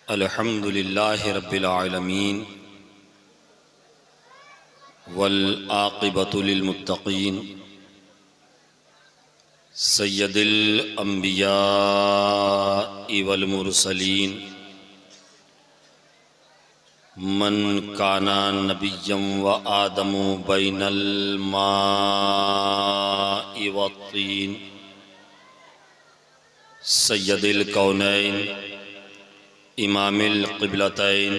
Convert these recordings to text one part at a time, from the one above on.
अल्हम्दुलिल्लाहि रब्बिल आलमीन वल आक़िबतु लिल मुत्तक़ीन सय्यदिल अंबियाइ वल मुरसलीन मन काना नबिय्यम व आदमु बैनल माइ वत्तीन सय्यदिल कौनैन इमामिल क़िबलतैन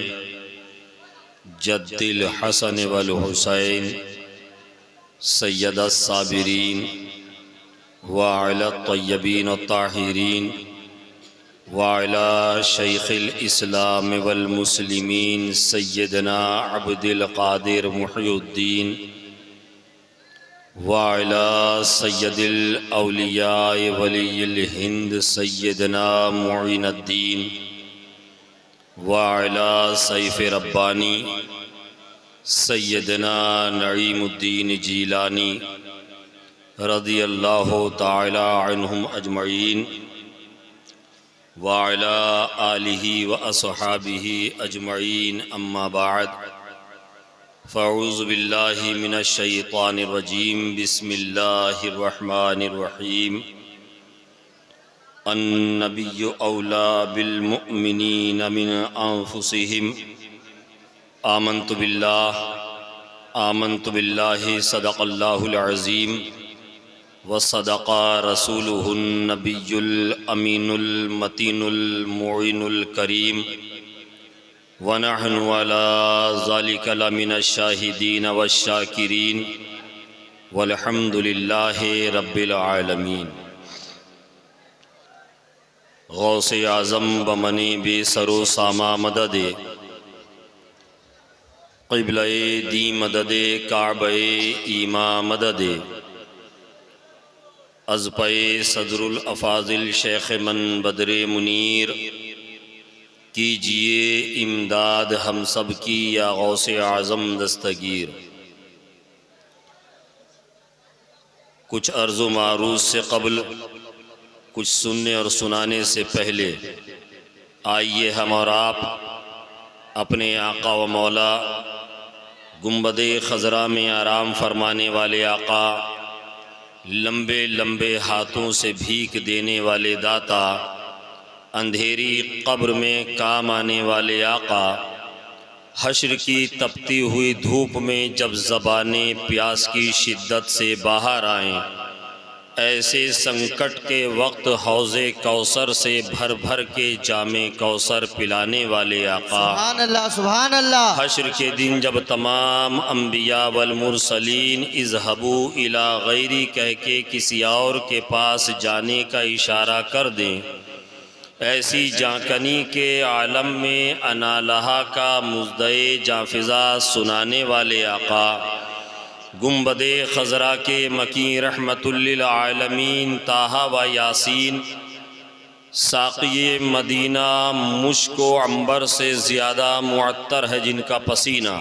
जद्दिल हसन वल हुसैन सय्यदस साबिरीन व अला तय्यबीन ताहिरीन व अला शैखिल इस्लाम वल मुस्लिमीन सय्यदना अब्दुल क़ादिर मुहय्युद्दीन व अला सय्यदिल औलिया वलिय्यिल हिंद सय्यदना मुईनुद्दीन व अला सैफ़ रब्बानी सय्यदना नईमुद्दीन जीलानी रज़ियल्लाहु ताला अन्हुम अजमईन व अला आलिहि व अस्हाबिहि अजमईन अम्मा बाद फ़अऊज़ु बिल्लाहि मिनश शैतानिर रजीम बिस्मिल्लाहिर रहमानिर रहीम अन्नबिय्यु औला बिल मुअ्मिनीन मिन अनफुसिहिम आमन्तु बिल्लाहि सदक़ल्लाहुल अज़ीम व सदक़ा रसूलुहुन नबियुल अमीनुल मतीनुल मुईनुल करीम व नहनु अला ज़ालिका लमिनश शाहिदीन वश्शाकिरीन वल्हम्दुलिल्लाहि रब्बिल आलमीन। गौसे आज़म बमनी बेसरो सामा मददे क़िबले दी मददे काबे ईमा मददे अज़पे सदरुल अफ़ाज़िल शेख मन बदरे मुनीर कीजिए इमदाद हम सब की या गौसे आज़म दस्तगीर। कुछ अर्ज़ मारूज़ से क़ब्ल कुछ सुनने और सुनाने से पहले आइए हम और आप अपने आका व मौला गुंबदे खज़रा में आराम फरमाने वाले आका, लंबे लंबे हाथों से भीख देने वाले दाता, अंधेरी कब्र में काम आने वाले आका, हश्र की तपती हुई धूप में जब ज़बाने प्यास की शिद्दत से बाहर आएं, ऐसे संकट के वक्त हौज़े कौसर से भर भर के जामे कौसर पिलाने वाले आका। सुभान अल्लाह, सुभान अल्लाह। हश्र के दिन जब तमाम अंबिया वल मुरसलीन इज़हबू इला गैरी कह के किसी और के पास जाने का इशारा कर दें, ऐसी जाकनी के आलम में अनालहा का मुज़्दए जाफिज़ा सुनाने वाले आका, गुंबदे खज़रा के मकी रहमतुल लिल आलमीन ताहा व यासीन, साक़िए मदीना मुश्को अंबर से ज़्यादा मुअत्तर है जिनका पसीना,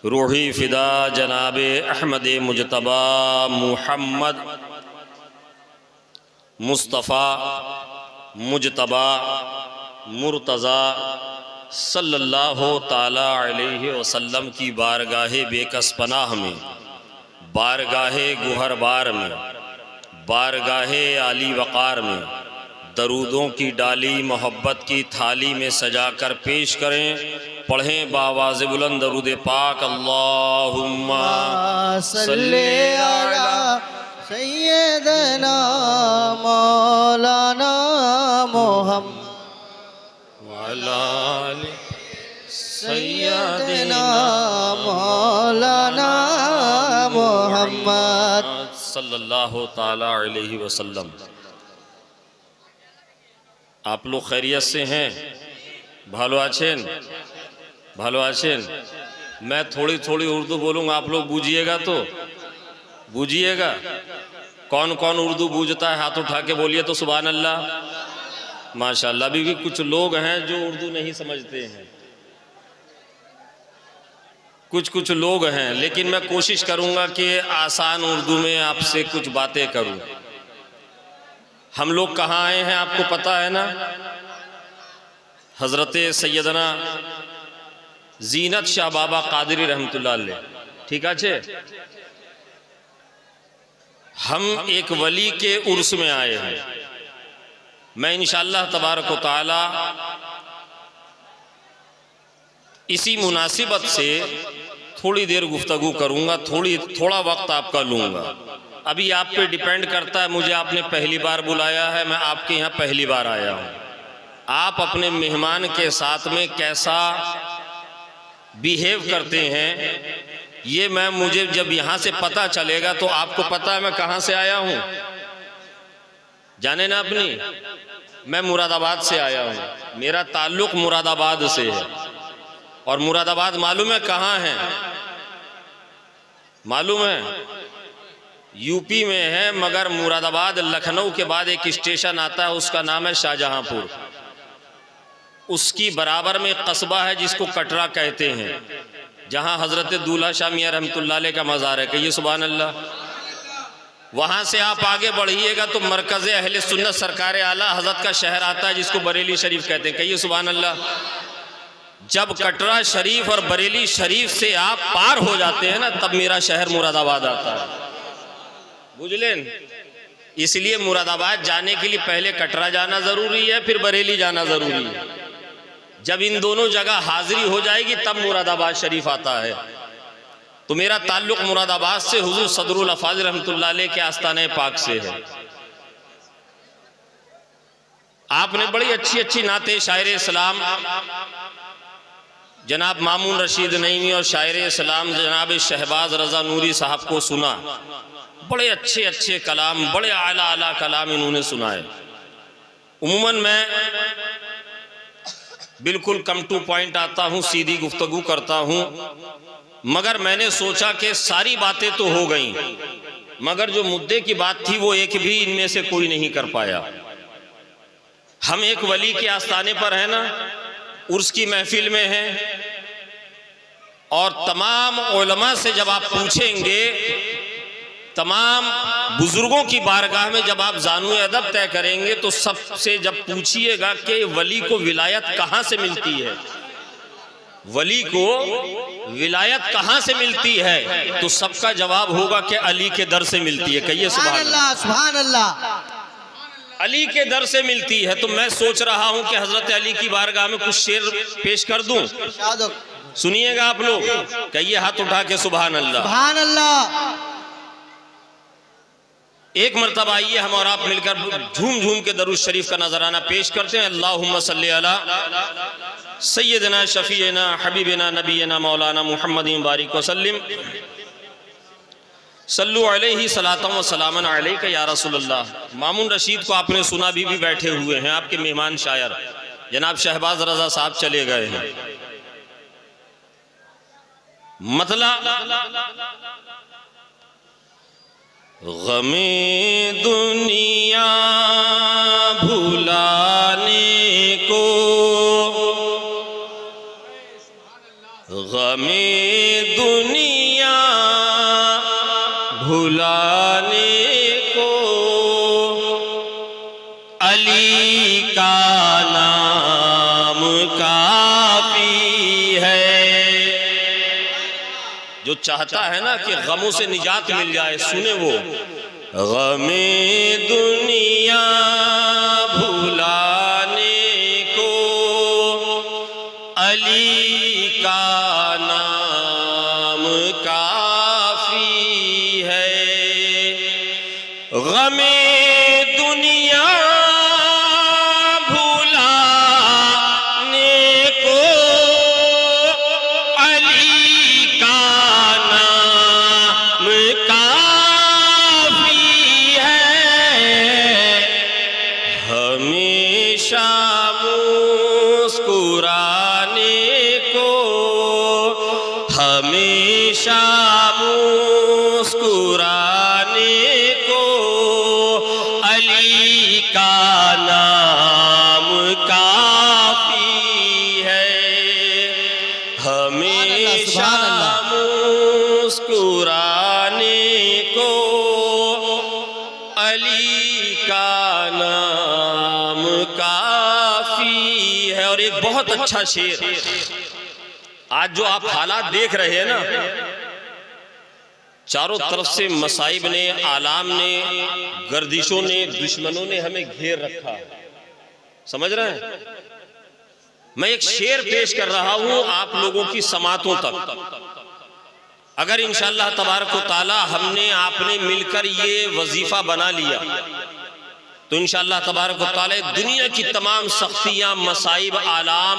रूही फ़िदा जनाबे अहमद मुजतबा मुहम्मद मुस्तफ़ा मुजतबा मुर्तज़ा सल्लल्लाहु ताला अलैहि वसल्लम की बारगाहे बेकस पनाह में, बारगाहे गुहरबार में, बारगाहे आली वक़ार में दरूदों की डाली मोहब्बत की थाली में सजा कर पेश करें। पढ़ें बावाज़ बुलंद दरूद पाक, अल्लाहुम्मा सल्ली अला सय्यदना मौलाना मोहम्मद सय्यदना मौलाना मोहम्मद सल्लल्लाहु ताला अलैहि वसल्लम। आप लोग खैरियत से हैं? भालो आछेन? भालो आछेन? मैं थोड़ी थोड़ी उर्दू बोलूँगा, आप लोग बूझिएगा तो बूझिएगा। कौन कौन उर्दू बूझता है हाथ उठा के बोलिए तो सुभान अल्लाह। माशाअल्लाह। अभी भी कुछ लोग हैं जो उर्दू नहीं समझते हैं, कुछ कुछ लोग हैं, लेकिन मैं कोशिश करूंगा कि आसान उर्दू में आपसे कुछ बातें करूं। हम लोग कहाँ आए हैं आपको पता है ना? हज़रत सैयदना जीनत शाह बाबा कादरी रहमतुल्लाह अलैह, ठीक है। हम एक वली के उर्स में आए हैं। मैं इंशाअल्लाह तबारक व तआला इसी मुनासिबत से थोड़ी देर गुफ्तगू करूंगा, थोड़ा वक्त आपका लूंगा। अभी आप पे डिपेंड करता है, मुझे आपने पहली बार बुलाया है, मैं आपके यहाँ पहली बार आया हूँ। आप अपने मेहमान के साथ में कैसा बिहेव करते हैं ये मुझे जब यहाँ से पता चलेगा तो आपको पता है मैं कहाँ से आया हूँ, जाने ना अपनी। मैं मुरादाबाद से आया हूँ, मेरा ताल्लुक मुरादाबाद से है। और मुरादाबाद मालूम है कहाँ है? मालूम है? यूपी में है, मगर मुरादाबाद लखनऊ के बाद एक स्टेशन आता है, उसका नाम है शाहजहांपुर। उसकी बराबर में एक कस्बा है जिसको कटरा कहते हैं, जहाँ हज़रत दूल्हा शाह मियां रहमतुल्लाह अलैह का मज़ार है। कहिए सुभान अल्लाह। वहाँ से आप आगे बढ़िएगा तो मरकज़ अहले सुन्नत सरकार आला हज़रत का शहर आता है, जिसको बरेली शरीफ कहते हैं। कहिए सुभान अल्लाह। जब कटरा शरीफ और बरेली शरीफ से आप पार हो जाते हैं ना, तब मेरा शहर मुरादाबाद आता है, बुझलेन। इसलिए मुरादाबाद जाने के लिए पहले कटरा जाना ज़रूरी है, फिर बरेली जाना ज़रूरी है। जब इन दोनों जगह हाजिरी हो जाएगी तब मुरादाबाद शरीफ आता है। तो मेरा ताल्लुक मुरादाबाद से हुजूर सदरुल अफाज़िल रहमतुल्लाह अलैह के आस्ताने पाक से है। आपने बड़ी अच्छी अच्छी नाते शायर इस्लाम जनाब मामून रशीद नईमी और शायर इस्लाम जनाब शहबाज रज़ा नूरी साहब को सुना। बड़े अच्छे अच्छे कलाम, बड़े आला आला कलाम इन्होंने सुनाए। उम्मन मैं बिल्कुल कम टू पॉइंट आता हूँ, सीधी गुफ्तगू करता हूँ, मगर मैंने सोचा कि सारी बातें तो हो गई, मगर जो मुद्दे की बात थी वो एक भी इनमें से कोई नहीं कर पाया। हम एक वली के आस्थाने पर है ना, उर्स की महफिल में हैं, और तमाम उलमा से जब आप पूछेंगे, तमाम बुजुर्गों की बारगाह में जब आप जानू अदब तय करेंगे, तो सबसे जब पूछिएगा कि वली को विलायत कहाँ से मिलती है, वली को विलायत कहाँ से मिलती है, तो सबका जवाब होगा कि अली के दर से मिलती है। कहिए सुभान अल्लाह। सुभान अल्लाह। अली के दर से मिलती है। तो मैं सोच रहा हूं कि हजरत अली की बारगाह में कुछ शेर पेश कर दूं, सुनिएगा आप लोग। कहिए हाथ उठा के सुभान अल्लाह। सुभान अल्लाह। एक मरतबा आइए हम और आप मिलकर झूम झूम के दरूद शरीफ का नजराना पेश करते हैं। अल्लाहुम्मा सल्ली अला सय्यदना शफीना हबीबना नबीना मौलाना मुहम्मदिन बारिक वसल्लिम सल्लु अलैहि सलातम व सलामन अलैका या रसूलल्लाह। मामून रशीद को आपने सुना, भी बैठे हुए हैं, आपके मेहमान शायर जनाब शहबाज रजा साहब चले गए हैं। मतलब गमे दुनिया भुलाने को, गमे दुनिया भुलाने को अली का नाम काफी है। जो चाहता है ना कि गमों से निजात मिल जाए, सुने वो। गमे दुनिया भुलाने को अली का नाम काफी है। गमे दुनिया हमेशा मुस्कुराने को अली का नाम काफी है। हमेशा मुस्कुराने को अली का नाम काफी है। और एक बहुत अच्छा शेर, आज जो आप हालात देख रहे हैं ना, चारों तरफ से मसाइब ने, आलाम ने, गर्दिशों ने, दुश्मनों ने हमें घेर रखा है, समझ रहे हैं। मैं एक शेर पेश कर रहा हूं आप लोगों की समातों तक। अगर इंशाअल्लाह तबारक व तआला हमने आपने मिलकर ये वजीफा बना लिया तो इंशाअल्लाह तबारक व तआला दुनिया की तमाम सख्तियां, मसाइब, आलाम,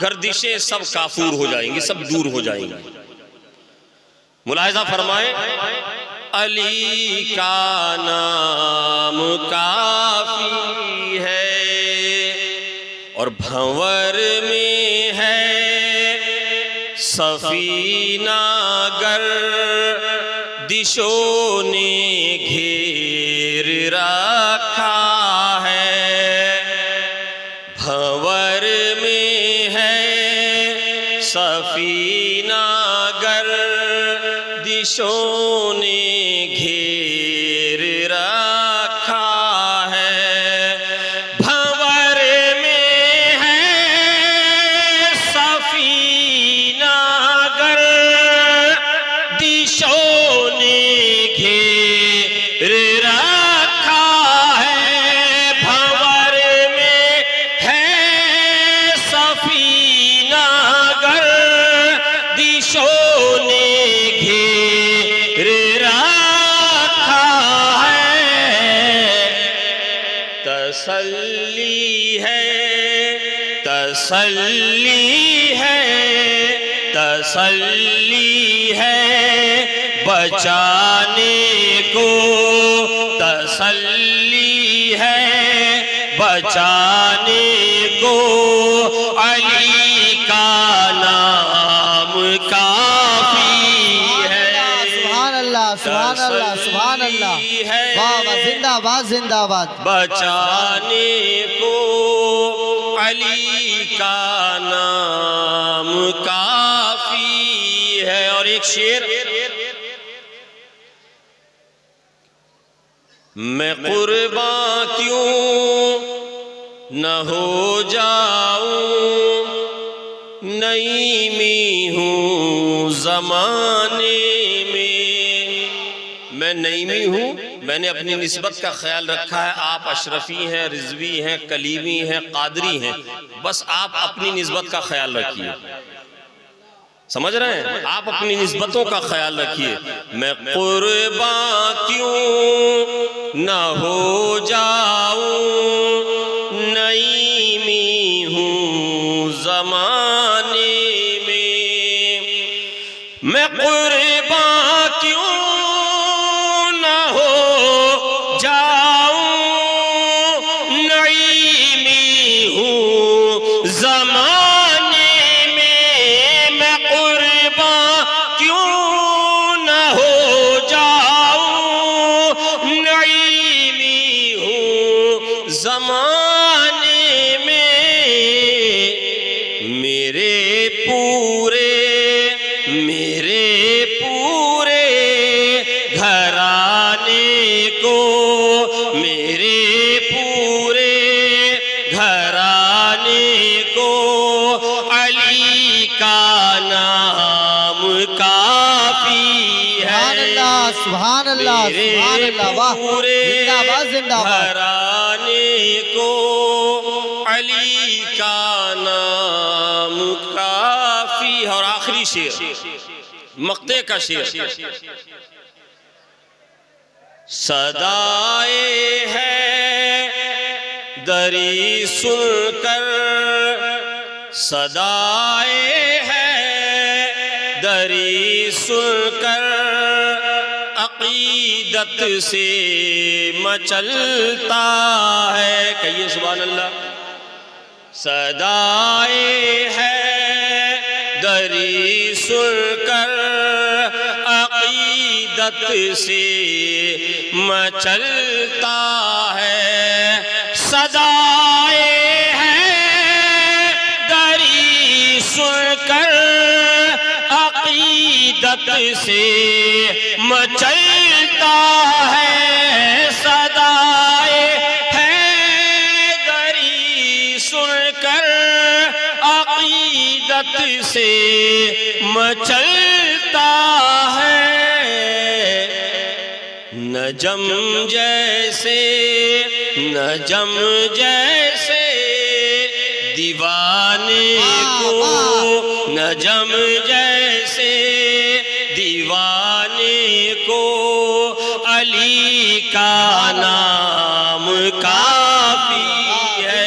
गर्दिशें सब काफूर हो जाएंगी, सब दूर हो जाएंगी। मुलाहिजा फरमाए, अली का नाम काफी है और भंवर में है सफीना गर दिशों ने घेर रखा है। भंवर में है सफीना गर दिशों ने घेर रखा है। भंवर में है सफीना गर दिशों ने घेर रखा है। भंवर में है सफीना गर दिशों ने तसल्ली है, तसल्ली है, तसल्ली है बचाने को, तसल्ली है बचाने को। अली का नाम काफी है। सुभान अल्लाह, सुभान अल्लाह, सुभान अल्लाह। वाह वाह, जिंदाबाद जिंदाबाद। बचाने को अली का नाम काफी है। और एक शेर, मैं कुर्बान क्यों न हो जाऊं, नईमी हूँ जमाने में। मैं नईमी हूँ, मैंने अपनी निस्बत का ख्याल रखा है। आप अशरफी हैं, रिजवी हैं, कलीमी हैं, कादरी हैं, बस आप अपनी निस्बत का ख्याल रखिए, समझ रहे हैं। आप अपनी निस्बतों का ख्याल रखिए। मैं कुर्बान क्यों न हो जाऊं, नईमी हूँ जमाने में। मैं कुर्बान क्यों न हो जाऊं, नईमी हूँ जमाने में। मैं कुर्बान क्यों न हो जाऊं, नईमी हूँ जमाने में। मेरे पूरे घराने को, मेरे पूरे घराने को अली का नाम काफी है। सुभान अल्लाह, सुभान अल्लाह। वाह, जिंदाबाद जिंदाबाद। घराने को अली का नाम काफी। और आखिरी शेर, मक्ते का शेर, सदाए है दरी सुनकर, सदाए है दरी सुनकर, अकीदत से मचलता है। कहिए सुभान अल्लाह। सदाए है दरी सुनकर, अकीदत से मचलता है। सदाए है दरी सुनकर, अकीदत अकीदत से मचलता है सदाए हैदरी, सुनकर अकीदत से मचलता है। नजम जैसे नजम जैसे दीवाने को, नजम जैसे दीवाने को अली का नाम काफी है।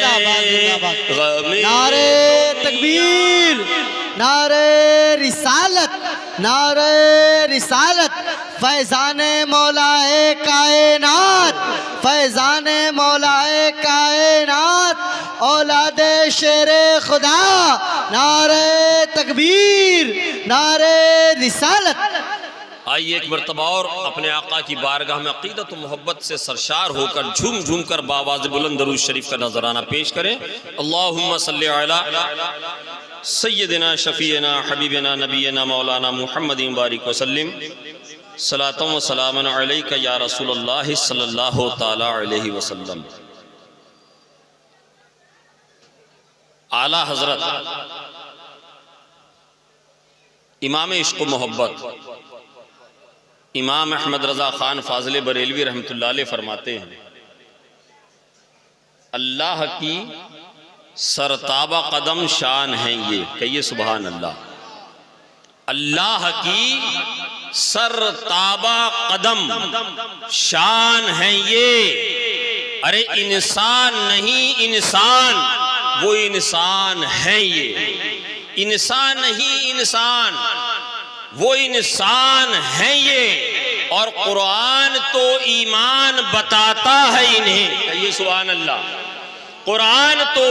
नारे तकबीर, नारे रिसालत, नारे रिसालत, फैज़ाने मौलाए कायनात, फैज़ाने मौलाए कायनात, औलादे शेरे खुदा, नारे तकबीर, नारे रिसालत। आइए एक मरतबा और अपने आका की बारगाह में अकीदत व मोहब्बत से सरशार होकर झूम झूम कर बावाज़ बुलंद दरूद शरीफ का नजराना पेश करें। अल्लाहुम्मा सल्ली अला सय्यदिना शफीना हबीबना नबीना मौलाना मुहम्मदिन बारिक वसल्लिम, सलातम व सलामन अलैका या रसूलल्लाह सल्लल्लाहु ताला अलैहि वसल्लम। आला हजरत इमाम इश्क व मोहब्बत इमाम अहमद रज़ा ख़ान फ़ाज़िल बरेलवी रहमतुल्लाह अलैह फरमाते हैं, अल्लाह की सरताबा कदम शान है ये। कहिए सुभान अल्लाह। अल्लाह की सरताबा कदम शान है ये। अरे इंसान नहीं इंसान, वो इंसान है ये। इंसान नहीं इंसान, वो इंसान है ये। और कुरान तो ईमान बताता है इन्हें। कहिए सुभान अल्लाह। कुरान तो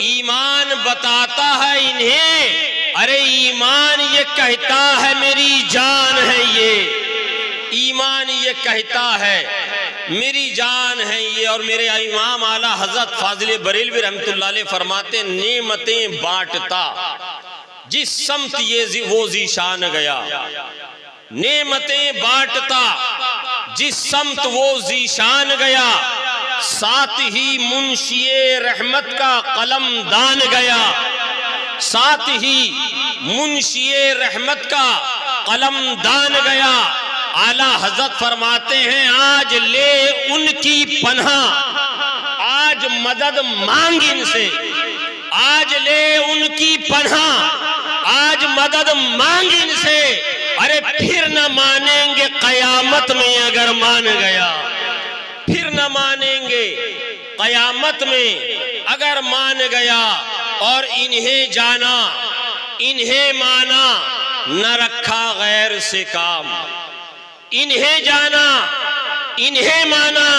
ईमान बताता है इन्हें। अरे ईमान ये कहता है मेरी जान है ये। ईमान ये कहता है मेरी जान है ये। और मेरे इमाम आला हजरत फाजिल बरेलवी रहमतुल्लाह अलैह फरमाते, नेमतें बांटता जिस समत ये वो जीशान गया। नेमतें बांटता जिस समत वो जीशान गया, साथ ही मुंशिए रहमत का कलम दान गया। साथ ही मुंशिए रहमत का कलम दान गया। आला हजरत फरमाते हैं, आज ले उनकी पनाह, आज मदद मांग इनसे। आज ले उनकी पनाह, आज मदद मांग इनसे। अरे फिर न मानेंगे कयामत में अगर मान गया। फिर न मानेंगे कयामत में अगर मान गया। और इन्हें जाना इन्हें माना, न रखा गैर से काम। इन्हें जाना इन्हें माना,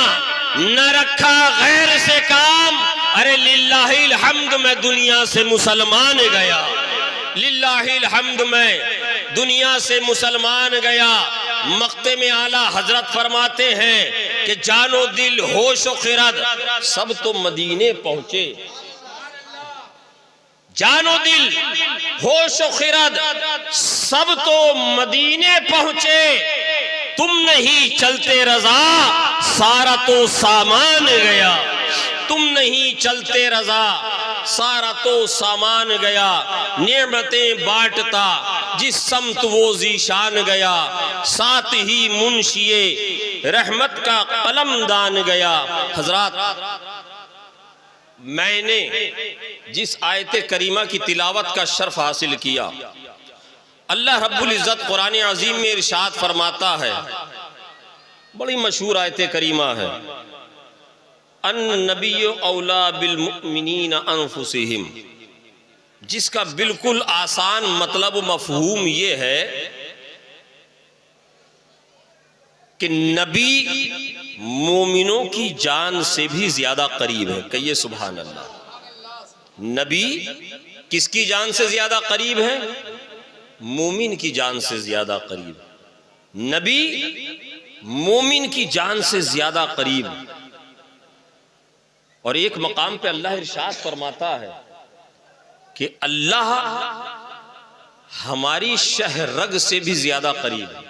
न रखा गैर से काम। अरे लिल्लाहिल हम्द, मैं दुनिया से मुसलमान गया। लिल्लाहिल हम्द, मैं दुनिया से मुसलमान गया। मक्ते में आला हजरत फरमाते हैं कि जानो दिल होश व खिरद सब तो मदीने पहुंचे। जानो दिल होश व खिरद सब तो मदीने पहुंचे। तुम नहीं चलते रजा, सारा तो सामान गया। तुम नहीं चलते रजा, सारा तो सामान गया। नेमतें बांटता जिस समत वो जीशान गया, साथ ही मुंशिए रहमत का कलम दान गया। हजरात, मैंने जिस आयत करीमा की तिलावत का शर्फ हासिल किया, अल्लाह रब्बुल इज़्ज़त कुरान अज़ीम में इरशाद फरमाता है, बड़ी मशहूर आयत करीमा है, अन नबिय्यु औला बिल मुमिनीना अनफुसिहिम, जिसका बिल्कुल आसान मतलब मफहूम ये है कि नबी मोमिनों की जान से भी ज्यादा करीब है। कहिए सुभान अल्लाह। नबी किसकी जान से ज्यादा करीब है? मोमिन की जान से ज्यादा करीब। नबी मोमिन की जान से ज्यादा करीब। और एक मकाम पे अल्लाह इरशाद फरमाता है कि अल्लाह हमारी शहरग से भी ज्यादा करीब है।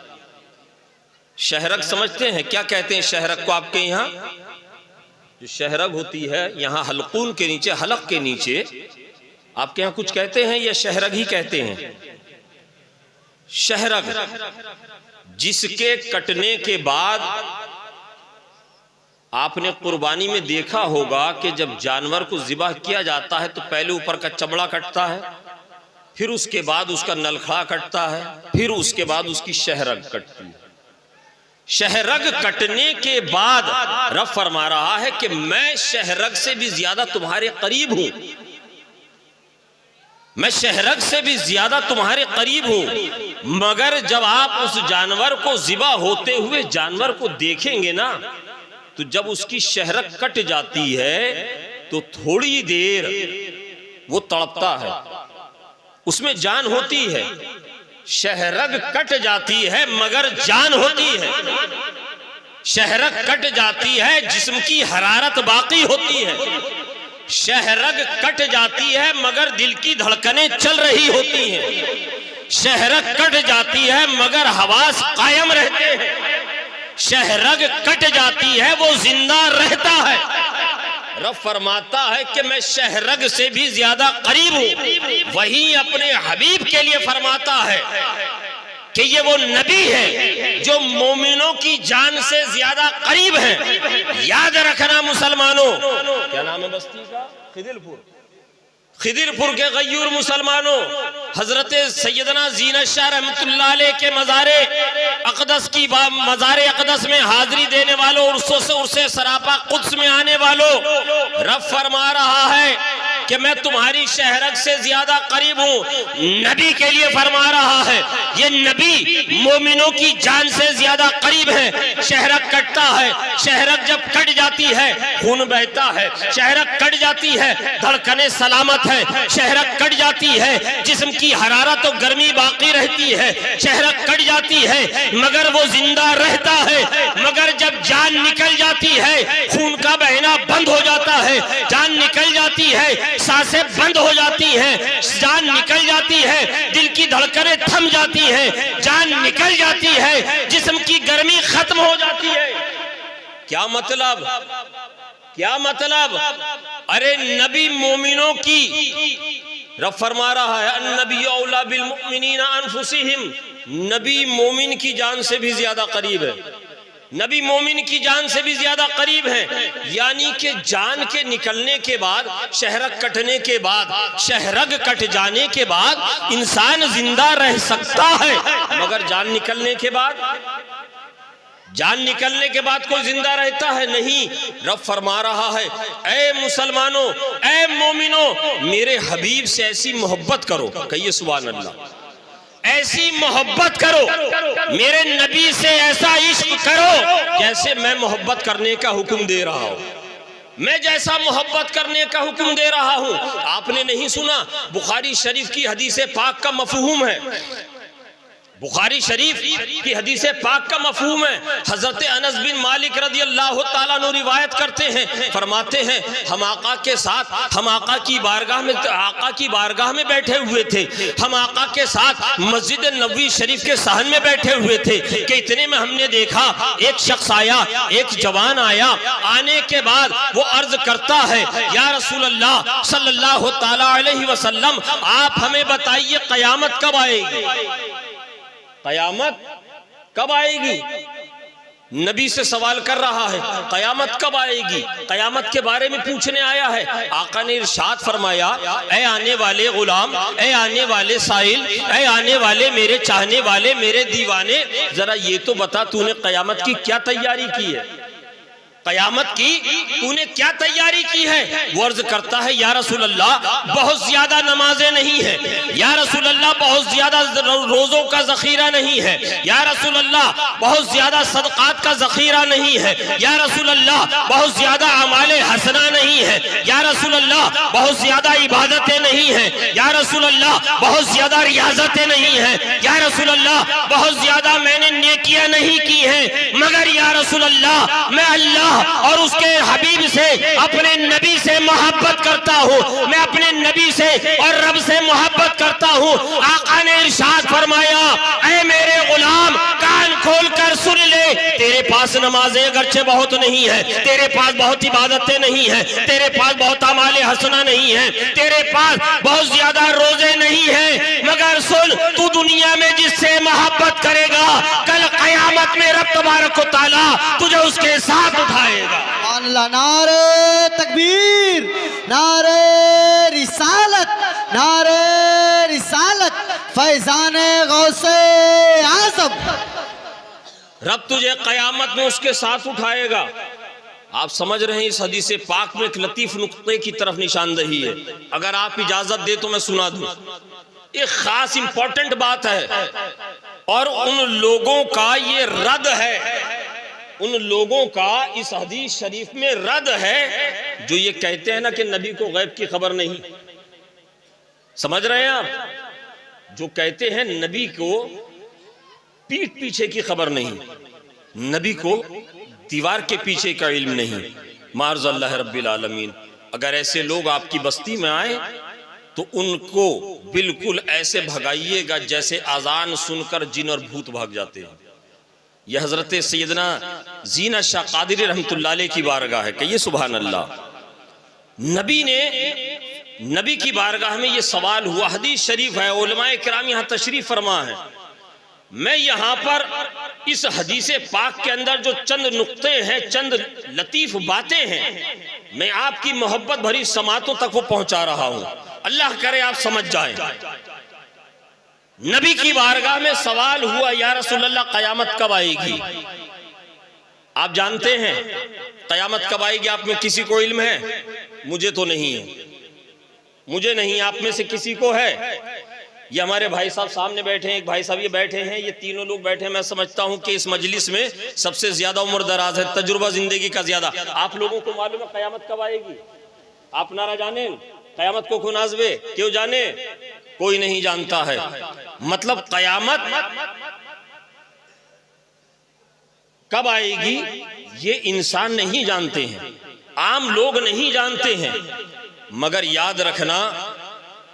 शहरग समझते हैं? क्या कहते हैं शहरग को आपके यहाँ? जो शहरग होती है यहाँ हलकून के नीचे, हलक के नीचे, आपके यहाँ कुछ कहते हैं या शहरग ही कहते हैं? शहरग जिसके कटने के बाद आपने कुर्बानी में देखा होगा कि जब जानवर को ज़िबह किया जाता है तो पहले ऊपर का चमड़ा कटता है, फिर उसके बाद उसका नलखड़ा कटता है, फिर उसके बाद उसकी शहरग कटती है। शहरग कटने के बाद रब फरमा रहा है कि मैं शहरग से भी ज्यादा तुम्हारे करीब हूं, मैं शहरग से भी ज्यादा तुम्हारे करीब हूं। मगर जब आप उस जानवर को ज़िबा होते हुए जानवर को देखेंगे ना, तो जब उसकी शहरग कट जाती है तो थोड़ी देर वो तड़पता है, उसमें जान होती है। शहरग कट जाती है मगर जान होती है। शहरग कट जाती है, जिस्म की हरारत बाकी होती है। शहरग कट जाती है मगर दिल की धड़कनें चल रही होती हैं। शहरग कट जाती है मगर हवास कायम रहते हैं। शहरग कट जाती है, वो जिंदा रहता है। रब फरमाता है कि मैं शहरग से भी ज्यादा करीब हूं। वहीं अपने हबीब के लिए फरमाता है कि ये वो नबी है जो मोमिनों की जान से ज्यादा करीब है। याद रखना मुसलमानों, क्या नाम है बस्ती का? खिदिरपुर। खिदिरपुर के गयूर मुसलमानों, हजरत सैयदना ज़ीनत शाह रहमतुल्लाह अलैह के मज़ारे अक़दस की मज़ारे अक़दस में हाजिरी देने वालों, उर्से सरापा कुद्स में आने वालों, रब फरमा रहा है कि मैं तुम्हारी शहरग से ज्यादा करीब हूँ। नबी के लिए फरमा रहा है, ये नबी मोमिनों की जान से ज्यादा करीब है। शहरग कटता है, शहरग जब कट जाती है खून बहता है, शहरग कट जाती है धड़कनें सलामत है, शहरग कट जाती है जिस्म की हरारत और गर्मी बाकी रहती है, शहरग कट जाती है मगर वो जिंदा रहता है। मगर जब जान निकल जाती है खून का बहना बंद हो जाता है, जान निकल जाती है, सांसें बंद हो जाती हैं, जान निकल जाती है, दिल की धड़कनें थम जाती हैं, जान निकल जाती है, जिस्म की गर्मी खत्म हो जाती है। क्या मतलब? क्या मतलब? अरे नबी मोमिनों की, रब फरमा रहा है अन्नबी औला बिल मुमिनीना अनफुसिहिम, नबी मोमिन की जान से भी ज्यादा करीब है। नबी मोमिन की जान से भी ज्यादा करीब है। यानी कि जान के निकलने के बाद, शहरग कटने के बाद, शहरग कट जाने के बाद इंसान जिंदा रह सकता है, मगर जान निकलने के बाद, जान निकलने के बाद कोई जिंदा रहता है नहीं। रब फरमा रहा है, ऐ मुसलमानों, ऐ मोमिनों, मेरे हबीब से ऐसी मोहब्बत करो, कहिए सुभान अल्लाह, ऐसी मोहब्बत करो, मेरे नबी से ऐसा इश्क करो जैसे मैं मोहब्बत करने का हुक्म दे रहा हूं, मैं जैसा मोहब्बत करने का हुक्म दे रहा हूं। आपने नहीं सुना, बुखारी शरीफ की हदीस पाक का मफहूम है, बुखारी शरीफ की हदीस पाक का मफहूम है। हजरत अनस बिन मालिक रज़ी अल्लाह ताला अन्हु रिवायत करते हैं, फरमाते हैं हम आका के साथ, हम आका की बारगाह में बैठे हुए थे, हम आका के साथ मस्जिद नबवी शरीफ के सहन में बैठे हुए थे कि इतने में हमने देखा एक शख्स आया, एक जवान आया। आने के बाद वो अर्ज करता है, या रसूल अल्लाह सल्लल्लाहु ताला अलैहि वसल्लम, आप हमें बताइए क़यामत कब आएगी, क़यामत कब आएगी? नबी से सवाल कर रहा है, क़यामत कब आएगी, क़यामत के बारे में पूछने आया है। आका ने इरशाद फरमाया, ऐ आने वाले गुलाम, ऐ आने वाले साइल, ऐ आने वाले मेरे चाहने वाले, मेरे दीवाने, जरा ये तो बता तूने क़यामत की क्या तैयारी की है, क़यामत की तूने क्या तैयारी की है? वो अर्ज करता है, या रसूल अल्लाह बहुत ज्यादा नमाजें नहीं है, या रसूल अल्लाह बहुत ज्यादा रोजों का जखीरा नहीं है, या रसूल अल्लाह बहुत ज्यादा सदकात का जखीरा नहीं है, या रसूल अल्लाह बहुत ज्यादा अमाले हसना नहीं है, या रसूल अल्लाह बहुत ज्यादा इबादतें नहीं है, या रसूल अल्लाह बहुत ज्यादा रियाजतें नहीं है, या रसूल अल्लाह बहुत ज्यादा मैंने नेकियां नहीं की है, मगर या रसूल अल्लाह मैं अल्लाह अल्लाह और उसके हबीब से, अपने नबी से मोहब्बत करता हूँ, मैं अपने नबी से और रब से मोहब्बत करता हूँ। आका ने इरशाद फरमाया, ऐ मेरे गुलाम कान खोल कर सुन ले, तेरे पास नमाजें अगरचे बहुत नहीं है, तेरे पास बहुत इबादतें नहीं है, तेरे पास बहुत अमाले हसना नहीं है, तेरे पास बहुत ज्यादा रोजे नहीं है, मगर सुन, तू दुनिया में जिससे मोहब्बत करेगा, कल कयामत में रब तबारक व तआला तुझे उसके साथ उठाएगा। अल्लाह, नारे तकबीर, नारे रिसालत, नारे रिसालत, फैजाने गौसे आज़म। रब तुझे कयामत में उसके साथ उठाएगा। आप समझ रहे हैं, इस हदीस पाक में एक लतीफ नुक्ते की तरफ निशानदही है। अगर आप इजाजत दे तो मैं सुना दूं। एक खास इंपॉर्टेंट बात है और उन लोगों का ये रद्द है, उन लोगों का इस हदीस शरीफ में रद्द है जो ये कहते हैं ना कि नबी को गैब की खबर नहीं। समझ रहे हैं आप? जो कहते हैं नबी को पीठ पीछे की खबर नहीं, नबी को दीवार के पीछे का इल्म नहीं, मार्ज़ल्लाह रब्बिल आलमीन। अगर ऐसे लोग आपकी बस्ती में आए तो उनको बिल्कुल ऐसे भगाइएगा जैसे अजान सुनकर जिन और भूत भाग जाते हैं। यह हजरत सैयदना जीना शाह कादरी रहमतुल्लाह अलैह की बारगाह है। कहिए सुभान अल्लाह। नबी की बारगाह में यह सवाल हुआ, हदीस शरीफ है, उलमाए किराम यहाँ तशरीफ फरमा है। मैं यहाँ पर इस हदीस पाक के अंदर जो चंद नुक्ते हैं, चंद लतीफ बातें हैं, मैं आपकी मोहब्बत भरी समातों तक वो पहुंचा रहा हूं। अल्लाह करे आप समझ जाएं। नबी की बारगाह में सवाल हुआ, या रसूलल्लाह कयामत कब आएगी? आप जानते हैं कयामत कब आएगी? आप में किसी को इल्म है? मुझे तो नहीं है, मुझे नहीं, आप में से किसी को है? ये हमारे भाई साहब सामने बैठे हैं, एक भाई साहब ये बैठे हैं, ये तीनों लोग बैठे हैं। मैं समझता हूं कि इस मजलिस में सबसे ज्यादा उम्र दराज है, तजुर्बा जिंदगी का ज्यादा। आप लोगों को मालूम है कयामत कब आएगी? आप नारा जाने कयामत को खुनाजबे क्यों जाने? कोई नहीं जानता है। मतलब कयामत कब आएगी ये इंसान नहीं जानते हैं, आम लोग नहीं जानते हैं। मगर याद रखना,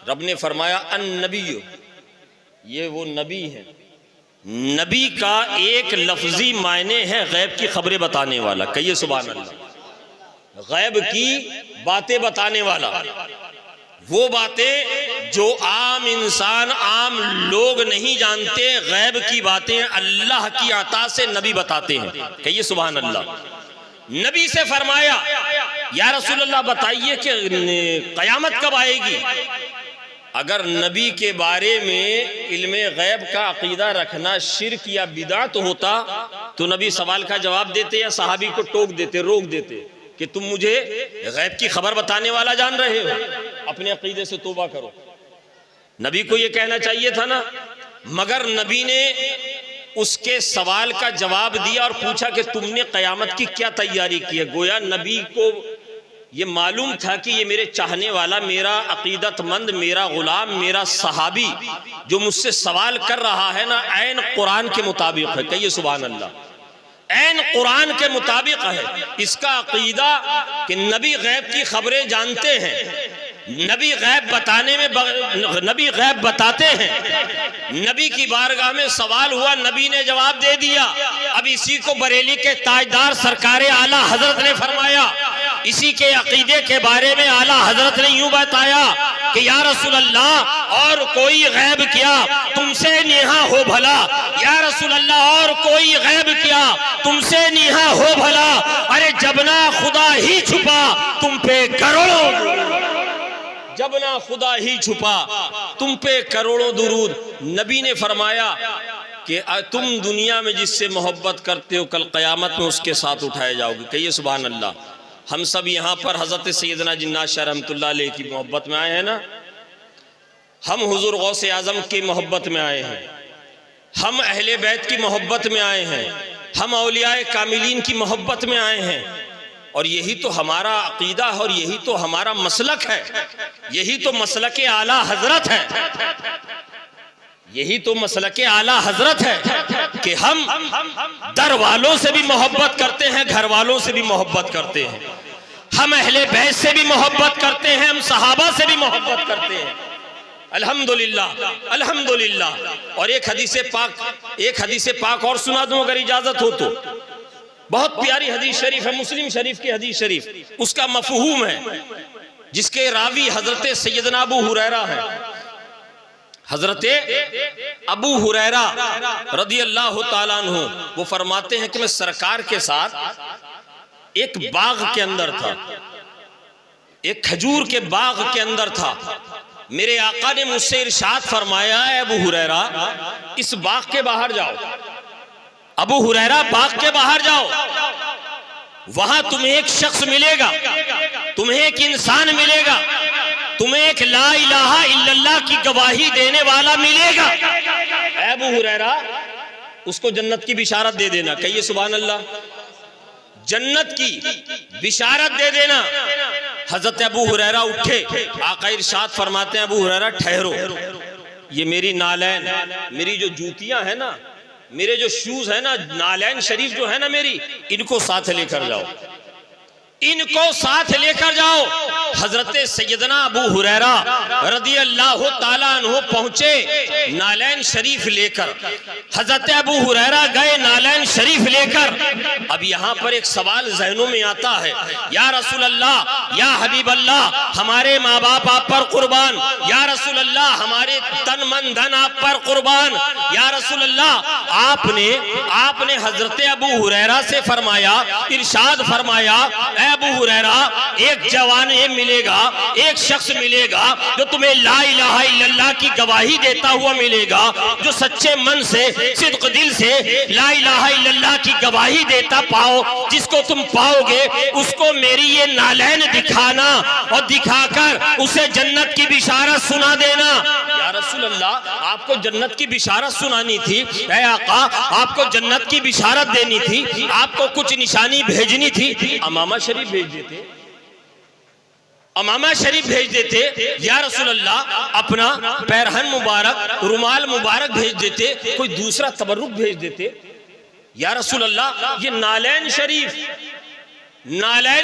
रब ने फरमाया अन नबी, ये वो नबी है। नबी का एक लफ्जी मायने है गैब की खबरें बताने वाला। कहिए सुभान अल्लाह। गैब की बातें बताने वाला, वो बातें जो आम इंसान, आम लोग नहीं जानते, गैब की बातें अल्लाह की अता से नबी बताते हैं। कहिए सुभान अल्लाह। नबी से फरमाया, या रसूलल्लाह बताइए कि कयामत कब आएगी? अगर नबी के बारे में इल्मे गैब का अकीदा रखना शिर्क या बिदात होता तो नबी सवाल का जवाब देते या सहाबी को टोक देते, रोक देते कि तुम मुझे गैब की खबर बताने वाला जान रहे हो, अपने अकीदे से तौबा करो। नबी को यह कहना चाहिए था ना। मगर नबी ने उसके सवाल का जवाब दिया और पूछा कि तुमने कयामत की क्या तैयारी की है। गोया नबी को ये मालूम था कि ये मेरे चाहने वाला, मेरा अकीदतमंद, मेरा गुलाम, मेरा सहाबी जो मुझसे सवाल कर रहा है ना, ऐन कुरान के मुताबिक है। कहिए सुभान अल्लाह। ऐन कुरान के मुताबिक है। इसका अकीदा कि नबी गैब की खबरें जानते हैं, नबी गैब बताने में नबी गैब बताते हैं। नबी की बारगाह में सवाल हुआ, नबी ने जवाब दे दिया। अब इसी को बरेली के ताजदार सरकारे आला हजरत ने फरमाया, इसी के अकीदे के बारे में आला हजरत ने यूं बताया कि या रसूल अल्लाह और कोई गैब क्या तुमसे नेहा हो भला, या रसूल अल्लाह और कोई गैब क्या तुमसे नेहा हो भला। अरे जबना खुदा ही छुपा तुम पे करोड़ों, जबना खुदा ही छुपा तुम पे करोड़ों दुरूद। नबी ने फरमाया कि तुम दुनिया में जिससे मोहब्बत करते हो कल क़यामत में उसके साथ उठाए जाओगे। कहिए सुभान अल्लाह। हम सब यहाँ पर हज़रत सैयदना जिन्नात शाह रहमतुल्लाह अलैह की मोहब्बत में आए हैं ना, हम हुजूर गौसे आज़म की मोहब्बत में आए हैं, हम अहले बैत की मोहब्बत में आए हैं, हम औलियाए कामिलीन की मोहब्बत में आए हैं। और यही तो हमारा अकीदा है और यही तो हमारा मसलक है, यही तो मसलक आला हजरत है, यही तो मसलके आला हजरत है कि हम दर वालों से भी मोहब्बत करते हैं, घर वालों से भी मोहब्बत करते हैं, हम अहले बैत से भी मोहब्बत करते हैं, हम सहाबा से भी मोहब्बत करते हैं। अल्हम्दुलिल्लाह, अल्हम्दुलिल्लाह। और एक हदीस पाक और सुना दूं अगर इजाजत हो तो। बहुत प्यारी हदीस शरीफ है, मुस्लिम शरीफ की हदीस शरीफ। उसका मफहूम है, जिसके रावी हजरत सैयदना अबू हुरैरा है। हजरत अबू हुरैरा रदियल्लाहु ताला अन्हु वो फरमाते हैं कि मैं सरकार के साथ एक बाग के अंदर था, एक खजूर के बाग के अंदर था। मेरे आका ने मुझसे इरशाद फरमाया, है अबू हुरैरा इस बाग के बाहर जाओ, अबू हुरैरा बाग के बाहर जाओ, वहां तुम्हें एक शख्स मिलेगा, तुम्हें एक इंसान मिलेगा, तुम्हें एक ला इलाहा इल्लल्लाह की गवाही देने वाला मिलेगा। अबू हुरैरा उसको जन्नत की बिशारत दे देना। कहिए सुभान अल्लाह। जन्नत की बिशारत दे देना। हजरत अबू हुरैरा उठे, आका इरशाद फरमाते हैं, अबू हुरैरा ठहरो, ये मेरी नालैन, मेरी जो जूतियां है ना, मेरे जो शूज है ना, नालैन शरीफ जो है ना मेरी, इनको साथ लेकर जाओ, इनको साथ लेकर जाओ। हजरत सैयदना अबू हुरैरा रदियल्लाहु ताला अन्हु पहुंचे नालैन शरीफ लेकर। हजरत अबू हुरैरा गए नालैन शरीफ लेकर। अब यहाँ पर एक सवाल ज़हनों में आता है, या रसूल अल्लाह, या हबीब अल्लाह, हमारे माँ बाप आप पर कुर्बान, या रसूल अल्लाह हमारे तन मन धन आप पर कुर्बान, या रसूल अल्लाह आपने हजरत अबू हुरैरा से फरमाया, इरशाद फरमाया, अबू हुरैरा एक जवान मिलेगा, एक शख्स मिलेगा जो तुम्हें ला इलाहा इल्लल्लाह की गवाही देता हुआ मिलेगा, जो सच्चे मन से सिद्क दिल से ला इलाहा इल्लल्लाह की गवाही देता पाओ, जिसको तुम पाओगे उसको मेरी ये नालैन दिखाना और दिखाकर उसे जन्नत की बिशारत सुना देना। या रसूल अल्लाह आपको जन्नत की बिशारत सुनानी थी, ऐ आका आपको जन्नत की बिशारत देनी थी, आपको कुछ निशानी भेजनी थी, अमामा शरीफ भेज देते, अमामा शरीफ भेज देते, या रसूल अल्लाह अपना पैरहन मुबारक, रुमाल मुबारक भेज देते, कोई दूसरा तबर्रुक भेज देते। या रसूल अल्लाह ये नालैन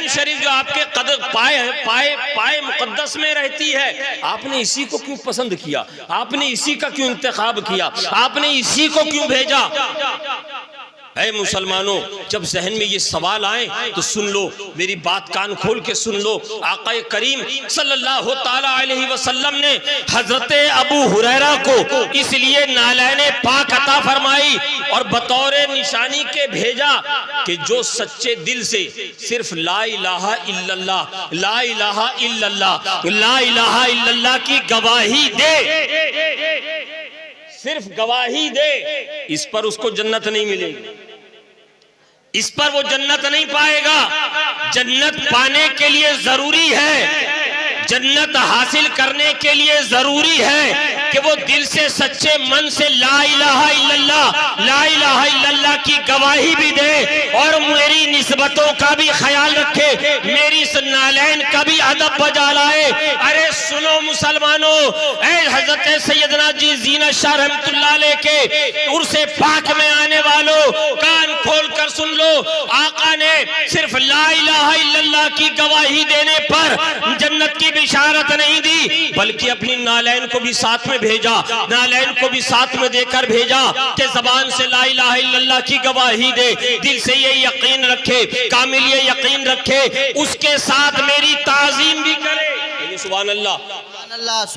शरीफ जो आपके कदम पाए मुकद्दस में रहती है, आपने इसी को क्यों पसंद किया, आपने इसी का क्यों इंतखाब किया, आपने इसी को क्यों भेजा। ऐ मुसलमानों, जब जहन में ये सवाल आए तो सुन लो, मेरी बात कान खोल के सुन लो। आका करीम सल्लल्लाहु ताला अलैहि वसल्लम ने हजरत अबू हुरैरा को इसलिए नालैन पाक अता फरमाई और बतौर निशानी के भेजा कि जो सच्चे दिल से सिर्फ ला इलाहा इल्लल्लाह, ला इलाहा इल्लल्लाह, ला इलाहा इल्लल्लाह की गवाही दे, सिर्फ गवाही दे, इस पर उसको जन्नत नहीं मिलेगी, इस पर वो जन्नत नहीं पाएगा। जन्नत पाने के लिए जरूरी है, जन्नत हासिल करने के लिए जरूरी है कि वो दिल से सच्चे मन से ला इलाहा इल्लल्लाह, ला इलाहा इल्लल्लाह की गवाही भी दे और मेरी निस्बतों का भी ख्याल रखे, मेरी इस नालैन का भी अदब बजा लाए। अरे सुनो मुसलमानों, ऐ हजरत सैयदना जी जीनत शाह रहमतुल्लाह अलैह के उर्से पाक में आने वालों, कान खोल कर सुन लो, आका ने सिर्फ ला इलाहा इल्लल्लाह की गवाही देने पर जन्नत की बिशारत नहीं दी, बल्कि अपनी नालैन को भी साथ में भेजा, नालैन को भी साथ में देकर भेजा कि जबान से ला इलाहा इल्लल्लाह की गवाही दे, दिल से ये यकीन रखे, कामिल ये यकीन रखे, उसके साथ मेरी ताजीम भी करे। सुभान अल्लाह,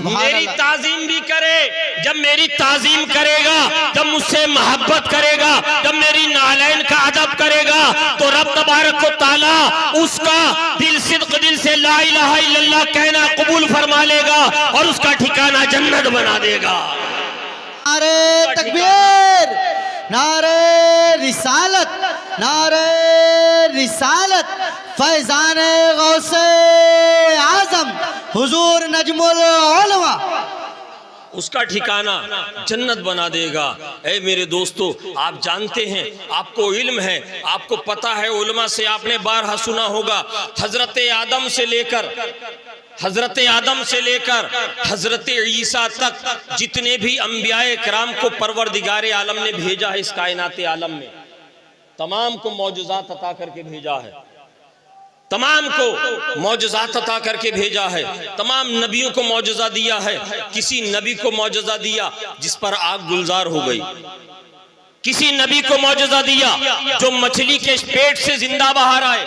मेरी ताजीम भी करे। जब मेरी ताजीम करेगा, जब मुझसे मोहब्बत करेगा, जब मेरी नालैन का अदब करेगा, तो रब तबारक व तआला उसका दिल से ला इलाहा इल्लल्लाह कहना कबूल फरमा लेगा और उसका ठिकाना जन्नत बना देगा। नारे तकबीर, नारे रिसालत, नारे रिसालत, फैजान गौसे आजम हुजूर नजमुल उलमा, उसका ठिकाना जन्नत बना देगा। ऐ मेरे दोस्तों, आप जानते हैं, आपको इल्म है, आपको पता है, उलमा से आपने बारहा सुना होगा, हजरत आदम से लेकर हजरत आदम से लेकर हजरत ईसा तक जितने भी अंबियाए किराम को परवरदिगार आलम ने भेजा है इस कायनात आलम में, तमाम को मौजज़ात अता करके भेजा है, तमाम को मौजज़ात अता करके भेजा है, तमाम नबियों को मौजज़ा दिया है। किसी नबी को मौजज़ा दिया जिस पर आग गुलजार हो गई, किसी नबी को मौजज़ा दिया जो मछली के पेट से जिंदा बाहर आए,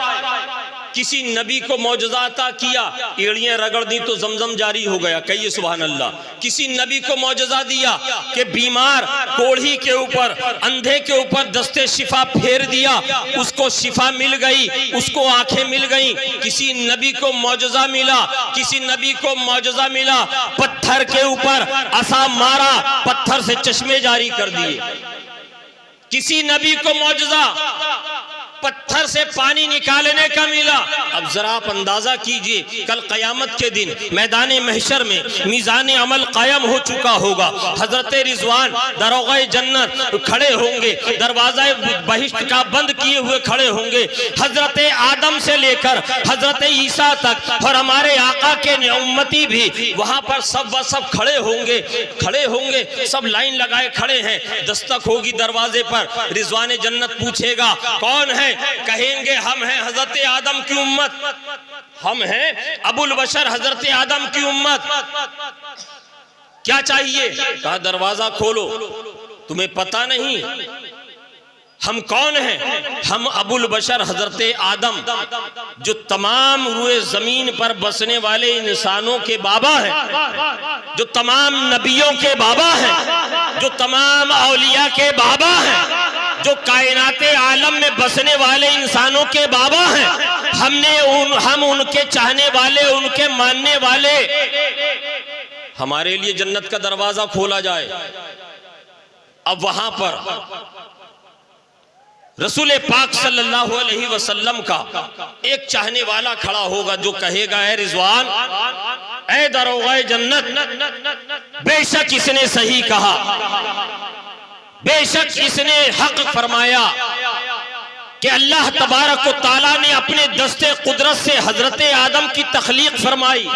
किसी नबी को मौजज़ा अता किया एड़ियां रगड़ दी तो जमजम जारी हो गया, कहिए सुभान अल्लाह। किसी नबी को मौजज़ा दिया कि बीमार कोढ़ी के ऊपर, अंधे के ऊपर दस्ते शिफा फेर दिया, उसको शिफा मिल गई, उसको आंखें मिल गई। किसी नबी को मौजज़ा मिला, किसी नबी को मौजज़ा मिला पत्थर के ऊपर असा मारा, पत्थर से चश्मे जारी कर दिए। किसी नबी को मौजज़ा पत्थर से पानी निकालने का मिला। अब जरा आप अंदाजा कीजिए कल कयामत के दिन मैदान महशर में मीज़ान अमल कायम हो चुका होगा। हजरत रिजवान दरोगाए जन्नत खड़े होंगे, दरवाजा बहिश्त का बंद किए हुए खड़े होंगे। हजरत आदम से लेकर हजरत ईसा तक और हमारे आका के उम्मती भी वहां पर सब खड़े होंगे, सब लाइन लगाए खड़े हैं। दस्तक होगी दरवाजे पर, रिजवान जन्नत पूछेगा कौन है, कहेंगे हम हैं हजरत आदम की उम्मत, हम हैं अबुल बशर हजरत आदम की उम्मत। क्या चाहिए? कहा दरवाजा खोलो। तुम्हें पता नहीं हम कौन हैं? हम अबुल बशर हजरत आदम, जो तमाम रूए जमीन पर बसने वाले इंसानों के बाबा हैं, जो तमाम नबियों के बाबा हैं, जो तमाम औलिया के बाबा हैं, जो कायनाते आलम में बसने वाले इंसानों के बाबा हैं। हम उनके चाहने वाले, उनके मानने वाले। हमारे लिए जन्नत का दरवाजा खोला जाए। अब वहां पर रसूल पाक सल्लल्लाहु अलैहि वसल्लम का एक चाहने वाला खड़ा होगा जो कहेगा ए रिजवान, ए दरोगाए जन्नत, बेशक इसने सही कहा, बेशक इसने हक फरमाया कि अल्लाह तबारक व तआला ने अपने दस्ते कुदरत से हजरत आदम की तख्लीक फरमाई।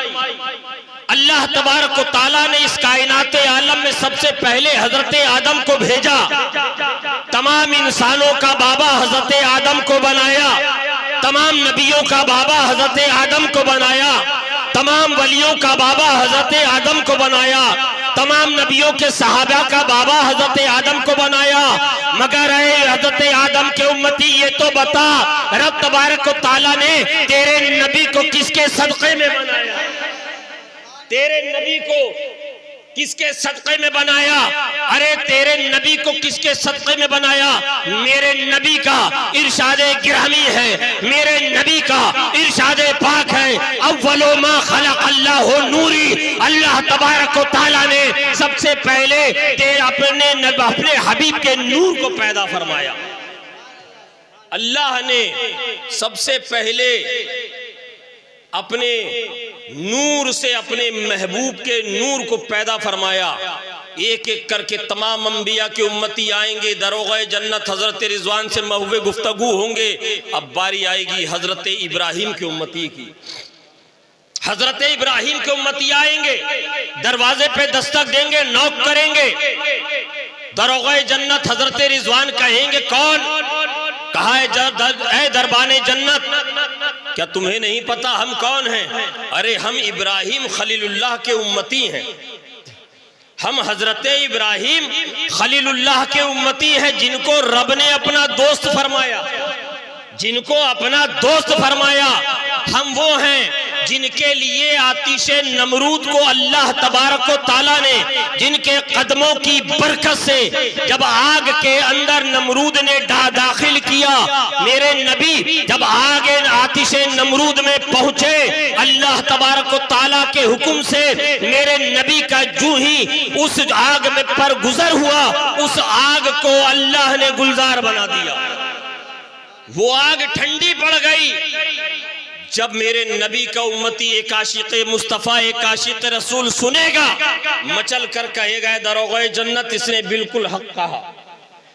अल्लाह तबारक व तआला ने इस कायनात आलम में सबसे पहले हजरत आदम को भेजा, तमाम इंसानों का बाबा हजरत आदम को बनाया, तमाम नबियों का बाबा हजरत आदम को बनाया, तमाम वलियों का बाबा हजरत आदम को बनाया, तमाम नबियों के सहाबा का बाबा हजरत आदम को बनाया। मगर हजरत आदम के उम्मती ये तो बता, रब तबारक व तआला ने तेरे नबी को किसके सदक़े में बनाया? तेरे नबी को किसके सदक़े में बनाया? अरे तेरे नबी को किसके सदक़े में बनाया? मेरे नबी का इरशादे गिरामी है, मेरे नबी का इरशादे पाक है, अव्वलो मा खलक़ अल्लाहु नूरी। अल्लाह तबारक व तआला ने सबसे पहले अपने हबीब के नूर को पैदा फरमाया। अल्लाह ने सबसे पहले अपने नूर से अपने महबूब के नूर को पैदा फरमाया। एक एक करके तमाम अंबिया के उम्मती आएंगे, दरोगाए जन्नत हजरत रिजवान से महुए गुफ्तगू होंगे। अब बारी आएगी हजरत इब्राहिम के उम्मती की। हजरत इब्राहिम के उम्मती आएंगे, दरवाजे पे दस्तक देंगे, नॉक करेंगे। दरोगाए जन्नत हजरत रिजवान कहेंगे कौन? कहा है दरबाने जन्नत, क्या तुम्हें नहीं पता हम कौन हैं? अरे हम इब्राहिम खलीलुल्लाह के उम्मती हैं, हम हजरत इब्राहिम खलीलुल्लाह के उम्मती हैं, जिनको रब ने अपना दोस्त फरमाया, जिनको अपना दोस्त फरमाया। हम वो हैं जिनके लिए आतिशे नमरूद को अल्लाह तबारक व तआला ने, जिनके कदमों की बरकत से जब आग के अंदर नमरूद ने दाखिल किया, मेरे नबी जब आग आतिशे नमरूद में पहुंचे, अल्लाह तबारक व तआला के हुक्म से मेरे नबी का जूं ही उस आग में पर गुजर हुआ, उस आग को अल्लाह ने गुलजार बना दिया। वो आग ठंडी पड़ गई। जब मेरे नबी का उम्मती एक आशिक मुस्तफ़ा, एक आशिक रसूल सुनेगा, मचल कर कहेगा दरोगाए जन्नत, इसने बिल्कुल हक कहा,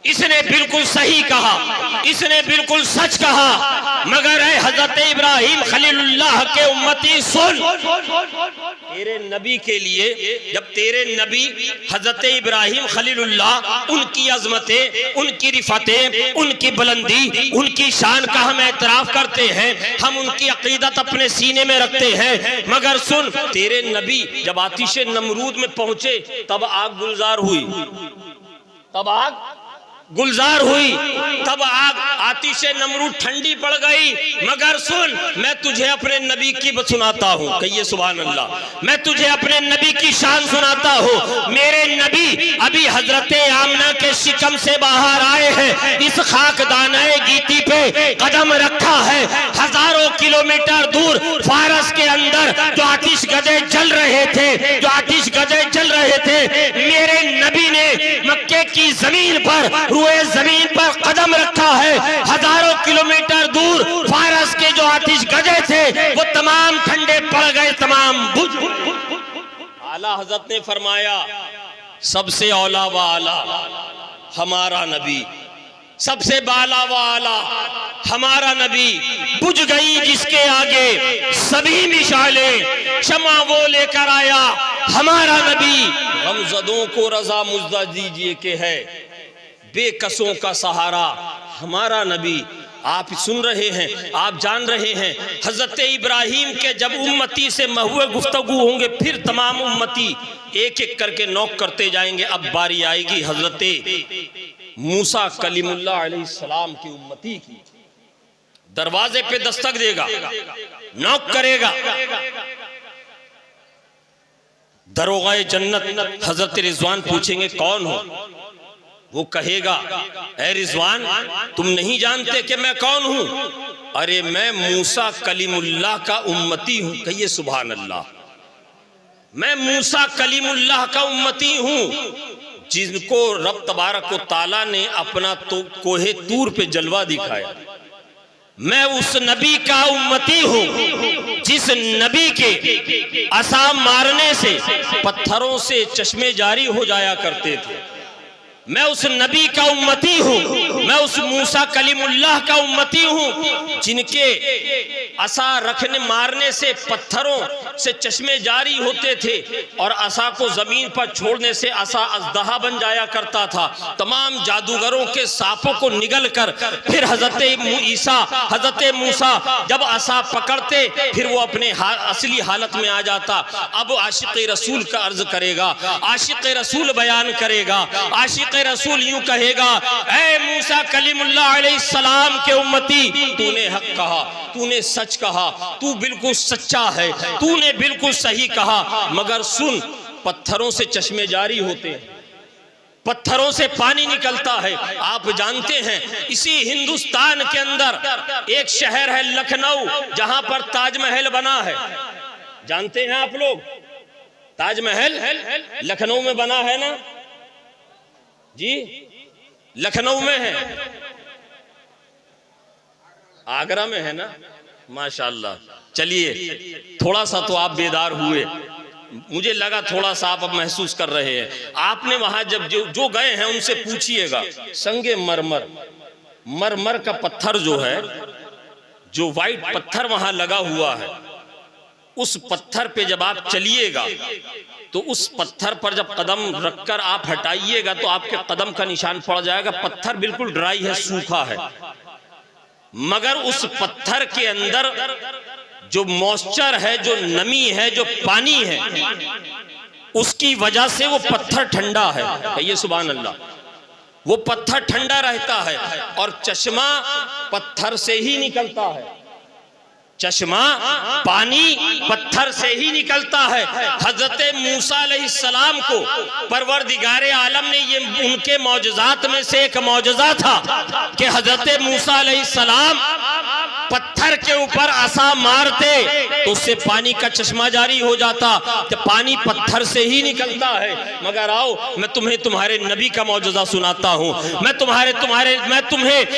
इसने बिल्कुल सही कहा, इसने बिल्कुल सच कहा। मगर ऐ हजरत इब्राहिम खलीलुल्लाह के उम्मती सुन, तेरे नबी के लिए, जब तेरे नबी हजरत इब्राहिम खलीलुल्लाह, उनकी अजमतें, उनकी रिफतें, उनकी बुलंदी, उनकी शान का हम एतराफ करते हैं, हम उनकी अकीदत अपने सीने में रखते हैं। मगर सुन, तेरे नबी जब आतिशे नमरूद में पहुंचे तब आग गुलजार हुई, तब आग गुलजार हुई, तब आग आतिशे नमरूद ठंडी पड़ गई। मगर सुन, मैं तुझे अपने नबी की सुनाता हूँ, कहिए सुभान अल्लाह। मैं तुझे अपने नबी की शान सुनाता हूँ। मेरे नबी अभी हजरत आमना के शिकम से बाहर आए हैं, इस खाकदाने गीती पे कदम रखा है। हजारों किलोमीटर दूर फारस के अंदर जो आतिश गदे जल रहे थे, जो आतिश गदे जल रहे थे, मेरे नबी ने मक्के की जमीन पर, जमीन पर कदम रखा है। हजारों किलोमीटर दूर फारस के जो आतिश गजे थे वो तमाम ठंडे पड़ गए, तमाम बुझ। आला हजरत ने फरमाया, सबसे औला व आला हमारा नबी, सबसे बाला व आला हमारा नबी। बुझ गई जिसके आगे सभी मिसालें, क्षमा वो लेकर आया हमारा नबी। गमज़दों को रजा मुज्दा दीजिए के है बेकसों का सहारा हमारा नबी। आप सुन रहे हैं, आप जान रहे हैं, हजरत इब्राहिम के जब उम्मती से महुए गुफ्तगू होंगे, फिर तमाम उम्मती एक एक करके नौक करते जाएंगे। अब बारी आएगी हजरत मूसा कलीमुल्लाह अलैहिस्सलाम की उम्मती की। दरवाजे पे दस्तक देगा, नौक करेगा। दरोगाए जन्नत हजरत रिजवान पूछेंगे कौन हो? वो कहेगा, ऐ रिजवान, तुम नहीं जानते कि मैं कौन हूं? अरे मैं मूसा कलीमुल्लाह का उम्मती हूं, कहिए सुभान अल्लाह। मैं मूसा कलीमुल्लाह का उम्मती हूं, जिनको रब तबारक व ताला ने अपना तो कोहे तूर पे जलवा दिखाया। मैं उस नबी का उम्मती हूं जिस नबी के असा मारने से पत्थरों से चश्मे जारी हो जाया करते थे। मैं उस नबी का उम्मती हूँ, मैं उस मूसा कलीमुल्लाह का उम्मती हूँ जिनके असा रखने मारने से पत्थरों से चश्मे जारी होते थे और असा को जमीन पर छोड़ने से असा अजदहा बन जाया करता था। तमाम जादूगरों के सांपों को निगल कर फिर हजरत ईसा, हजरत मूसा जब असा पकड़ते फिर वो अपने असली हालत में आ जाता। अब आशिक़ रसूल का अर्ज करेगा, आशिक़ रसूल बयान करेगा, आशिक़ रसूल यूं कहेगा, ऐ मूसा कलीमुल्लाह अलैहिस्सलाम के उम्मती, तूने हक कहा, तूने सच कहा, तू बिल्कुल सच्चा है, तूने बिल्कुल सही कहा। मगर सुन, पत्थरों से चश्मे जारी होते हैं, पत्थरों से पानी निकलता है। आप जानते हैं इसी हिंदुस्तान के अंदर एक शहर है लखनऊ, जहां पर ताजमहल बना है। जानते हैं आप लोग? ताजमहल लखनऊ में बना है ना जी? लखनऊ में है, आगरा में है ना? माशाअल्लाह। चलिए, थोड़ा सा तो आप बेदार हुए, मुझे लगा थोड़ा सा आप अब महसूस कर रहे हैं। आपने वहां जब जो गए हैं उनसे पूछिएगा, संगे मरमर, मरमर का पत्थर जो है, जो वाइट पत्थर वहां लगा हुआ है, उस पत्थर पे जब आप चलिएगा तो उस पत्थर पर जब कदम रखकर आप हटाइएगा तो आपके कदम का निशान पड़ जाएगा। पत्थर बिल्कुल ड्राई है, सूखा है, मगर उस पत्थर के अंदर जो मॉइस्चर है, जो नमी है, जो पानी है, उसकी वजह से वो पत्थर ठंडा है। कहिए सुभान अल्लाह। वो पत्थर ठंडा रहता है और चश्मा पत्थर से ही निकलता है, चश्मा पानी पत्थर से ही निकलता है। हजरत मूसा अलैहिस्सलाम को परवरदिगारे आलम ने, ये उनके मौजज़ात में से एक मौजज़ा था कि हजरत मूसा अलैहिस्सलाम पत्थर पत्थर के ऊपर असा मारते तो उससे पानी का चश्मा जारी हो जाता। तो पानी पत्थर से ही निकलता है। मगर आओ मैं तुम्हें तुम्हारे नबी का मौजूदा सुनाता हूँ, मैं तुम्हें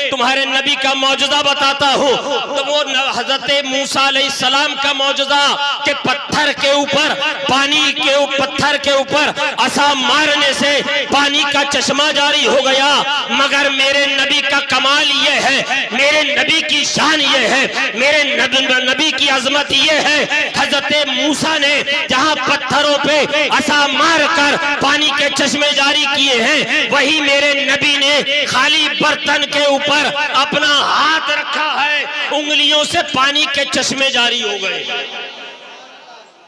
तुम्हारे नबी का मौजूदा बताता हूँ। तो वो हजरत मूसा अलैहिस्सलाम का मौजूदा के पत्थर के ऊपर पत्थर के ऊपर असा मारने से पानी का चश्मा जारी हो गया। मगर मेरे नबी का कमाल ये है, मेरे नबी की शान ये है, मेरे नबी की अजमत ये है, हजरत मूसा ने जहां पत्थरों पे असा मार कर पानी के चश्मे जारी किए हैं, वही मेरे नबी ने खाली बर्तन के ऊपर अपना हाथ रखा है, उंगलियों से पानी के चश्मे जारी हो गए,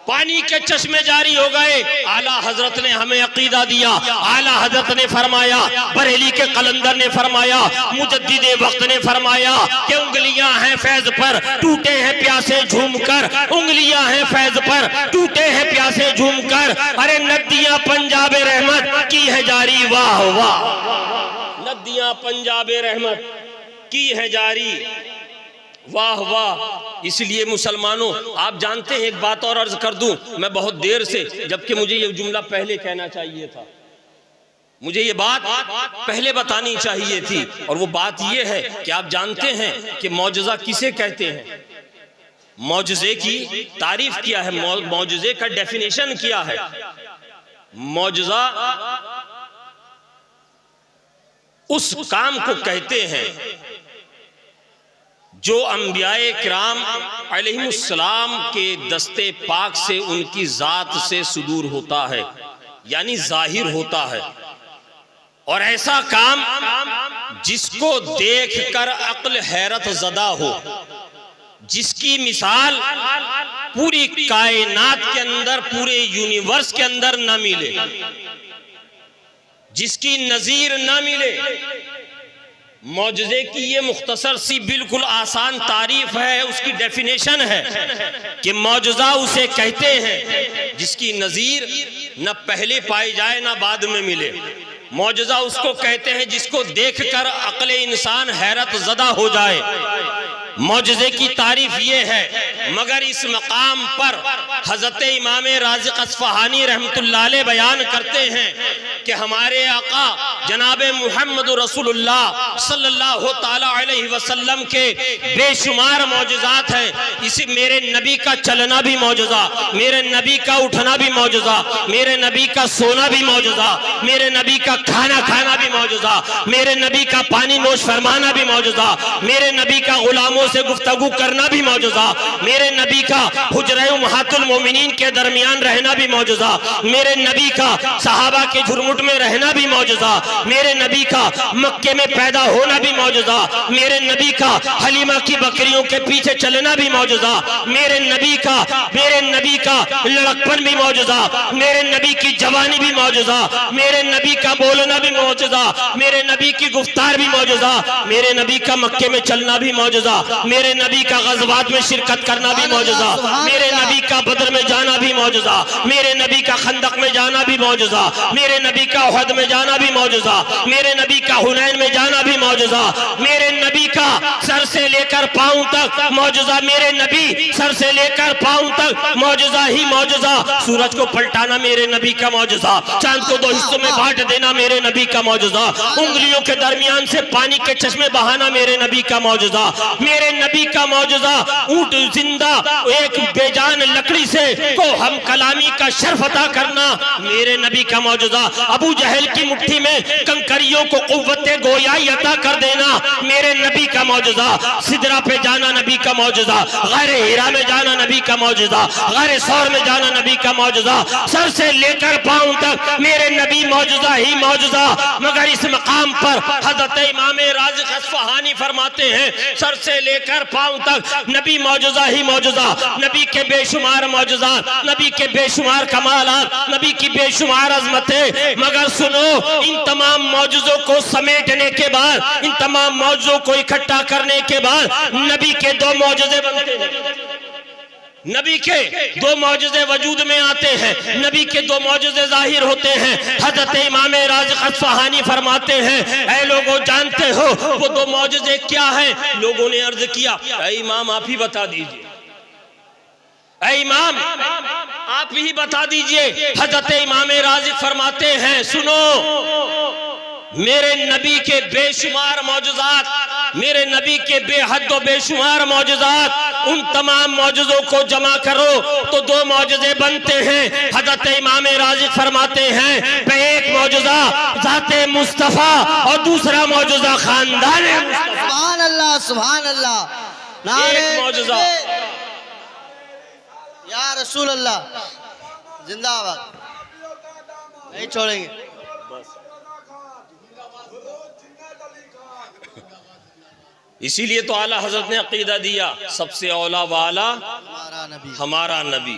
पानी के चश्मे जारी हो गए। आला हजरत ने हमें अकीदा दिया, आला हजरत ने फरमाया, बरेली के कलंदर ने फरमाया, मुजद्दिदे वक्त ने फरमाया कि उंगलियां हैं फैज पर, टूटे हैं प्यासे झूमकर, उंगलियां हैं फैज पर, टूटे हैं प्यासे झूमकर। अरे नदियां पंजाबे रहमत की है जारी, वाह वाह, नदियां पंजाबे रहमत की है जारी, वाह वाह। इसलिए मुसलमानों, आप जानते हैं, एक बात और अर्ज कर दूं, मैं बहुत देर से, जबकि मुझे ये जुमला पहले कहना चाहिए था, मुझे ये बात पहले बतानी चाहिए थी, और वो बात ये है कि आप जानते हैं कि मौजज़ा किसे कहते हैं, मौजज़े की तारीफ किया है, मौजज़े का डेफिनेशन किया है। मौजज़ा उस काम को कहते हैं जो अंबियाए किराम अलैहिमुस्सलाम के दस्ते पाक से, उनकी जात से सुदूर होता है, यानी जाहिर होता है। और ऐसा काम जिसको देखकर अक्ल हैरत ज़दा हो, जिसकी मिसाल पूरी कायनात के अंदर, पूरे यूनिवर्स के अंदर न मिले, जिसकी नजीर न मिले। मौजज़े की ये मुख्तसर सी बिल्कुल आसान तारीफ है, उसकी डेफिनेशन है कि मौजज़ा उसे कहते हैं जिसकी नज़ीर न पहले पाई जाए न बाद में मिले। मौजज़ा उसको कहते हैं जिसको देखकर अक्ल इंसान हैरत ज़दा हो जाए। मौजज़े की तारीफ ये है। मगर इस मकाम पर हज़रत इमाम राज़िक़ अस्फ़हानी रहमतुल्लाह अलैह बयान करते हैं कि हमारे आका जनाब मुहम्मद रसूलुल्लाह सल्लल्लाहु ताला अलैहि वसल्लम के बेशुमार मौजज़ात हैं। इसी मेरे नबी का चलना भी मौजज़ा, मेरे नबी का उठना भी मौजज़ा, मेरे नबी का सोना भी मौजज़ा, मेरे नबी का खाना खाना भी मौजज़ा, मेरे नबी का पानी नोश फरमाना भी मौजज़ा, मेरे नबी का गुलामों से गुफ्तगू करना भी मौजज़ा, मेरे नबी का हुजरा उम्महातुल मोमिनीन के दरमियान रहना भी मौजज़ा, मेरे नबी का सहाबा के झुरमुट में रहना भी मौजज़ा, मेरे नबी का मक्के में पैदा होना भी मौजज़ा, मेरे नबी का हलीमा की बकरियों के पीछे चलना भी मौजज़ा, मेरे नबी का लड़कपन भी मौजज़ा, मेरे नबी की जवानी भी मौजज़ा, मेरे नबी का बोलना भी मौजज़ा, मेरे नबी की गुफ्तार भी मौजज़ा, मेरे नबी का मक्के में चलना भी मौजज़ा, मेरे नबी का गज़वात में शिरकत करना भी मौजज़ा, मेरे नबी का बदर में जाना भी मौजज़ा, मेरे नबी का खंदक में जाना भी मौजज़ा, मेरे नबी का उहद में जाना भी मौजज़ा, मेरे नबी का हुनैन में जाना भी मौजज़ा, मेरे नबी का सर से लेकर पांव तक मौजज़ा, मेरे नबी सर से लेकर पांव तक मौजज़ा ही मौजज़ा, सूरज को पलटाना मेरे नबी का मौजज़ा, चांद को दो हिस्सों में बांट देना मेरे नबी का मौजज़ा, उंगलियों के दरमियान से पानी के चश्मे बहाना मेरे नबी का मौजज़ा, मेरे नबी का मौजज़ा ऊंट जिंदा एक बेजान लकड़ी से को हम कलामी का शर्फ अता करना मेरे नबी का मौजज़ा, अबू जहल की मुट्ठी में कंकरियों को कुव्वत गोयाई अता कर देना मेरे नबी का मौजज़ा, सिदरा पे जाना नबी का मौजज़ा, गैर हीरा में जाना नबी का मौजज़ा, गैर सौर में जाना नबी का मौजज़ा, सर से लेकर पांव तक मेरे नबी मौजज़ा ही मौजज़ा। मगर इस मकाम पर हज़रत इमाम राज़िक़ अस्फ़हानी फरमाते हैं सर से लेकर पांव तक नबी मौजज़ा ही मौजज़ा, नबी के बेशुमार मौजज़ा, नबी के बेशुमार कमालात, नबी की बेशुमार अज़मतें। मगर सुनो, इन तमाम मौजज़ों को समेटने के बाद, इन तमाम मौजज़ों को इकट्ठा करने के बाद नबी के दो मौजज़े बनते हैं, नबी के दो मौजज़े वजूद में आते हैं, नबी के दो मौजज़े जाहिर होते हैं। हजरत इमाम राज़िक़ अस्फ़हानी फरमाते हैं, ऐ लोगों जानते हो वो दो मौजज़े क्या हैं? लोगों ने अर्ज किया, ऐ इमाम आप ही बता दीजिए, ऐ इमाम आप ही बता दीजिए। हजरत इमाम राज़िक़ फरमाते हैं, सुनो, मेरे नबी के बेशुमार मौजज़ात, मेरे नबी के बेहद व बेशुमार मौजज़ात, उन तमाम मौजज़ों को जमा करो तो दो मौजज़े बनते हैं। हज़रत इमाम राज़िक़ फरमाते हैं, एक मौजज़ा ज़ाते मुस्तफ़ा और दूसरा मौजज़ा खानदान मुस्तफ़ा। सुभान अल्लाह, सुभान अल्लाह। नारे एक मौजज़ा या रसूल अल्लाह, जिंदाबाद, नहीं छोड़ेंगे। इसीलिए तो आला हजरत ने अकीदा दिया, सबसे औला वाला हमारा नबी, हमारा नबी।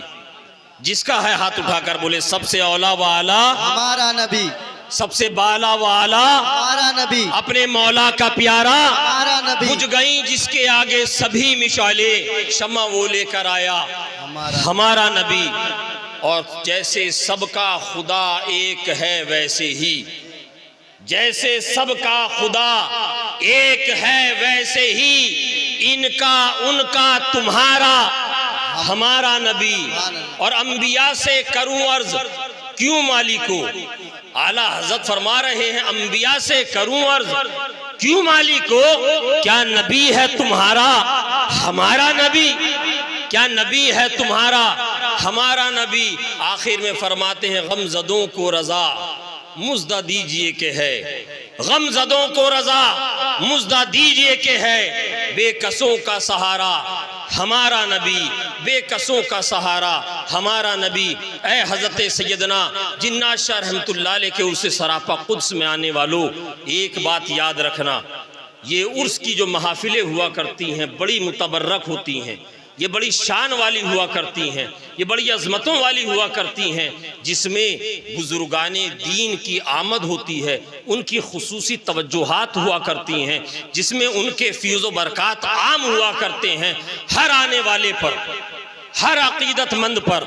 जिसका है हाथ उठाकर बोले, सबसे औला वाला हमारा नबी, सबसे बाला वाला हमारा नबी, अपने मौला का प्यारा। हमारा नबी, बुझ गई जिसके आगे सभी मिशाले, शम्मा वो लेकर आया हमारा नबी। और जैसे सबका खुदा एक है वैसे ही, जैसे सबका खुदा एक है वैसे ही, इनका उनका तुम्हारा हमारा नबी। और अंबिया से करूं अर्ज क्यों मालिको, आला हजरत फरमा रहे हैं, अंबिया से करूं अर्ज क्यों मालिको, क्या नबी है तुम्हारा हमारा नबी, क्या नबी है तुम्हारा हमारा नबी। आखिर में फरमाते हैं, गमज़दों को रजा मुज़्दा दीजिए के है, गमज़दों को रजा मुज़्दा दीजिए के है, बेकसों का सहारा हमारा नबी, बेकसों का सहारा हमारा नबी। ऐ हज़रत सैयदना जिन्नात शाह रहमतुल्लाह अलैह के उर्स सरापा कुद्स में आने वालों, एक बात याद रखना, ये उर्स की जो महफिलें हुआ करती हैं बड़ी मुतबर्रक होती हैं, ये बड़ी शान वाली हुआ करती हैं, ये बड़ी अजमतों वाली हुआ करती हैं, जिसमें बुजुर्गाने दीन की आमद होती है, उनकी खुसूसी तवज्जुहात हुआ करती हैं, जिसमें उनके फ़ैज़ व बरक़ात आम हुआ करते हैं। हर आने वाले पर, हर अकीदतमंद पर,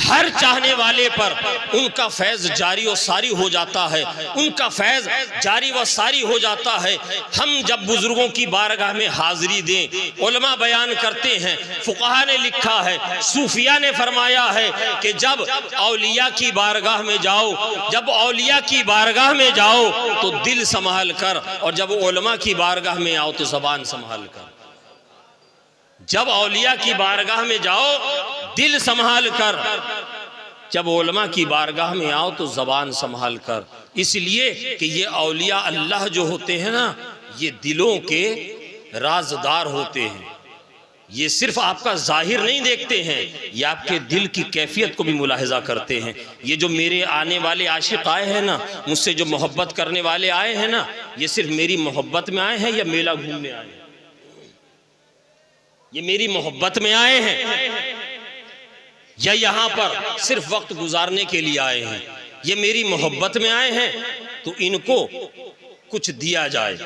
हर चाहने वाले पर उनका फैज़ जारी व सारी हो जाता है, उनका फैज़ जारी व सारी हो जाता है। हम जब बुजुर्गों की बारगाह में हाज़िरी दें, उलमा बयान करते हैं, फुक़हा ने लिखा है, सूफिया ने फरमाया है कि जब औलिया की बारगाह में जाओ, जब औलिया की बारगाह में जाओ तो दिल संभाल कर, और जब उलमा की बारगाह में आओ तो ज़बान संभाल कर। जब औलिया की बारगाह में जाओ दिल संभाल कर, जब उलमा की बारगाह में आओ तो ज़बान संभाल कर। इसलिए कि ये औलिया अल्लाह जो होते हैं ना, ये दिलों के राज़दार होते हैं। ये सिर्फ आपका जाहिर नहीं देखते हैं, ये आपके दिल की कैफियत को भी मुलाहिजा करते हैं। ये जो मेरे आने वाले आशिक आए हैं ना, मुझसे जो मोहब्बत करने वाले आए हैं ना, ये सिर्फ मेरी मोहब्बत में आए हैं या मेला घूमने आए हैं? ये मेरी मोहब्बत में आए हैं या यहाँ पर सिर्फ वक्त गुजारने के लिए आए हैं? ये मेरी मोहब्बत में आए हैं तो इनको कुछ दिया जाए,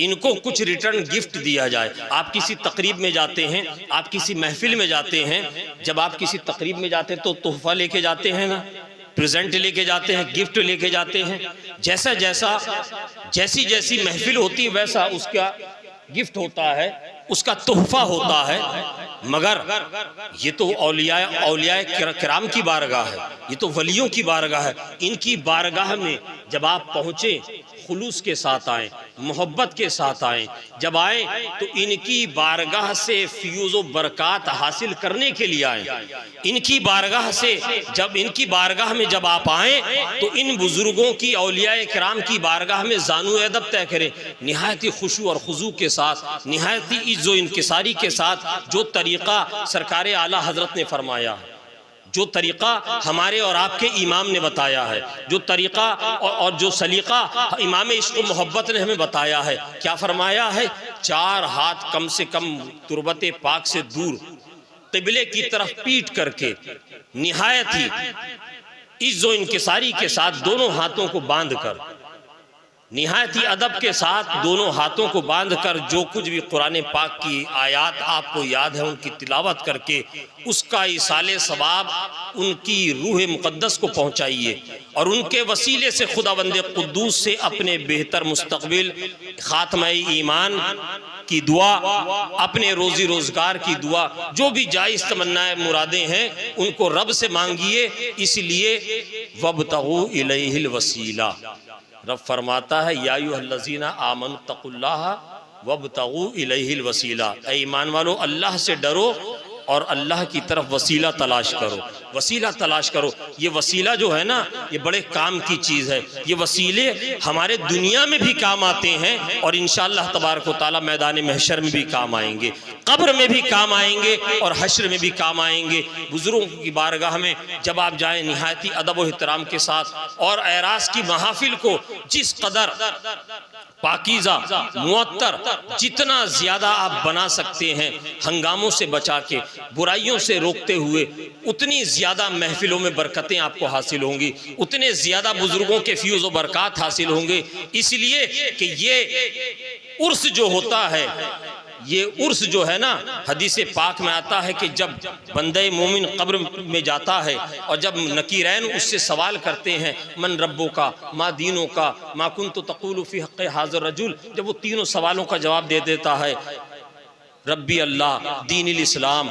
इनको कुछ रिटर्न गिफ्ट दिया जाए। आप किसी तकरीब में जाते हैं, आप किसी महफिल में जाते हैं, जब आप किसी तकरीब में जाते हैं तो तोहफा लेके जाते हैं ना, प्रेजेंट लेके जाते हैं, गिफ्ट लेके जाते हैं। जैसा जैसा जैसी जैसी महफिल होती है वैसा उसका गिफ्ट होता है, उसका तोहफा होता है। मगर ये तो औलिया किराम की बारगाह है, ये तो वलियों की बारगाह है। इनकी बारगाह में जब आप पहुँचे, खुलूस के साथ आए, मोहब्बत के साथ आए, जब आए तो इनकी बारगाह से फ़ैज़ व बरक़ात हासिल करने के लिए आए। इनकी बारगाह से जब इनकी बारगाह में जब आप आए तो इन बुज़ुर्गों की, औलिया किराम की बारगाह में ज़ानू अदब तय करें, निहायती खुशू और खुजू के साथ, निहायती इज़्ज़ो इनकिसारी के साथ। जो तरीक़ा सरकार आला हज़रत ने फरमाया, जो तरीक़ा हमारे और आपके इमाम ने बताया है, जो तरीक़ा और जो सलीक़ा इमाम इश्क़ व मोहब्बत ने हमें बताया है, क्या फरमाया है? 4 हाथ कम से कम तुरबत पाक से दूर क़िबले की तरफ पीट करके निहायत ही इज़्ज़ो इनकिसारी के साथ दोनों हाथों को बांध कर निहायत ही अदब के साथ दोनों हाथों को बांधकर जो कुछ भी कुरान पाक की आयात आपको याद है उनकी तिलावत करके उसका इसाले सवाब उनकी रूह मुक़द्दस को पहुँचाइए और उनके वसीले से खुदावंद कुद्दूस से अपने बेहतर मुस्तक़बिल ख़ात्मा ईमान की दुआ, अपने रोज़ी रोज़गार की दुआ, जो भी जायज़ तमन्नाएं मुरादें हैं उनको रब से मांगिए। इसलिए वब्तगू इलैहिल वसीला, रब फरमाता है या अय्युहल्लज़ीना आमनु तक़ुल्लाह वब्तगू इलैहिल वसीला, ऐ ईमान वालो अल्लाह से डरो और अल्लाह की तरफ वसीला तलाश करो, वसीला तलाश करो। ये वसीला जो है ना ये बड़े काम की चीज़ है। ये वसीले हमारे दुनिया में भी काम आते हैं और इंशाअल्लाह तबारक व तआला मैदान महशर में भी काम आएंगे, कब्र में भी काम आएंगे और हश्र में भी काम आएंगे। बुजुर्गों की बारगाह में जब आप जाएं निहायती अदब व एहतराम के साथ और एरास की महफिल को जिस कदर पाकीज़ा मुअत्तर जितना ज़्यादा आप बना सकते हैं, हंगामों से बचा के बुराइयों से रोकते हुए, उतनी ज़्यादा महफिलों में बरकतें आपको हासिल होंगी, उतने ज़्यादा बुज़ुर्गों के फ़्यूज़ व बरक़ात हासिल होंगे। इसलिए कि ये उर्स जो होता है, ये उर्स जो है ना, हदीस पाक में आता है कि जब बंदे मोमिन कब्र में जाता है और जब नकीरैन उससे सवाल करते हैं मन रब्बो का, मा दीनों का, मा कुन्तु तक़ूलु फ़ी हक़्क़ि हाज़िर रजुल, जब वो तीनों सवालों का जवाब दे देता है रब्बी अल्लाह, दीनिल इस्लाम,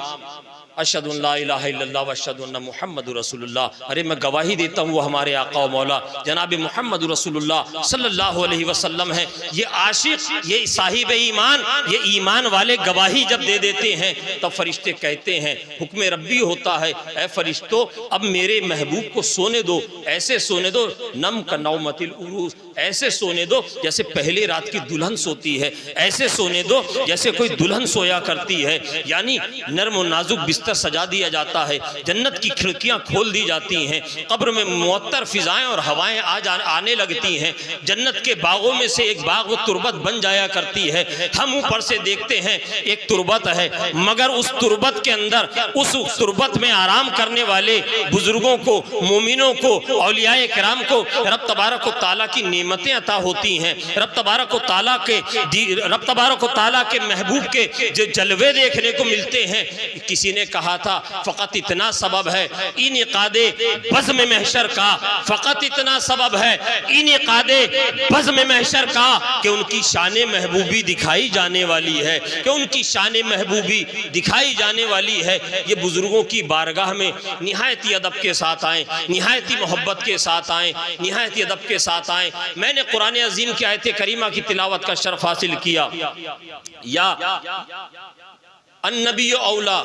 अशहदु अल्ला इलाहा इल्लल्लाह व अशहदु अन्ना मुहम्मदुर रसूलुल्लाह, अरे मैं गवाही देता हूँ वो हमारे आका व मौला जनाब मोहम्मद रसूलुल्लाह सल्लल्लाहु अलैहि वसल्लम है। ये आशिक, ये साहिब ईमान, ये ईमान वाले गवाही जब दे देते हैं तब फरिश्ते कहते हैं, हुक्म रब्बी होता है, ऐ फरिश्तों अब मेरे महबूब को सोने दो, ऐसे सोने दो नम का नौमतिल उरूस, ऐसे सोने दो जैसे पहले रात की दुल्हन सोती है, ऐसे सोने दो जैसे कोई दुल्हन सोया करती है। यानी नर्म और नाजुक बिस्तर सजा दिया जाता है, जन्नत की खिड़कियां खोल दी जाती हैं, कब्र में मुअत्तर फिजाएं और हवाएं आने लगती हैं, जन्नत के बागों में से एक बाग वो तुरबत बन जाया करती है। हम ऊपर से देखते हैं एक तुरबत है, मगर उस तुरबत के अंदर उस तुरबत में आराम करने वाले बुजुर्गों को, मोमिनों को, औलियाए किराम को रब तबारक व तआला की नेमतें अता होती हैं। रब तबारक व तआला के महबूब के जो जलवे देखने को मिलते हैं। किसी ने कहा था फ़कत इतना सबब है इनक़ादे बज़्म महशर का, फ़कत इतना सबब है इनक़ादे बज़्म महशर का कि उनकी शान महबूबी दिखाई जाने वाली है, कि उनकी शान महबूबी दिखाई जाने वाली है। ये बुजुर्गों की बारगाह में निहायती अदब के साथ आएँ, निहायती मोहब्बत के साथ आएँ, निहायती अदब के साथ आएँ। मैंने कुरान अज़ीम की आयत करीमा की तिलावत का शर्फ हासिल किया, या अन्नबी औला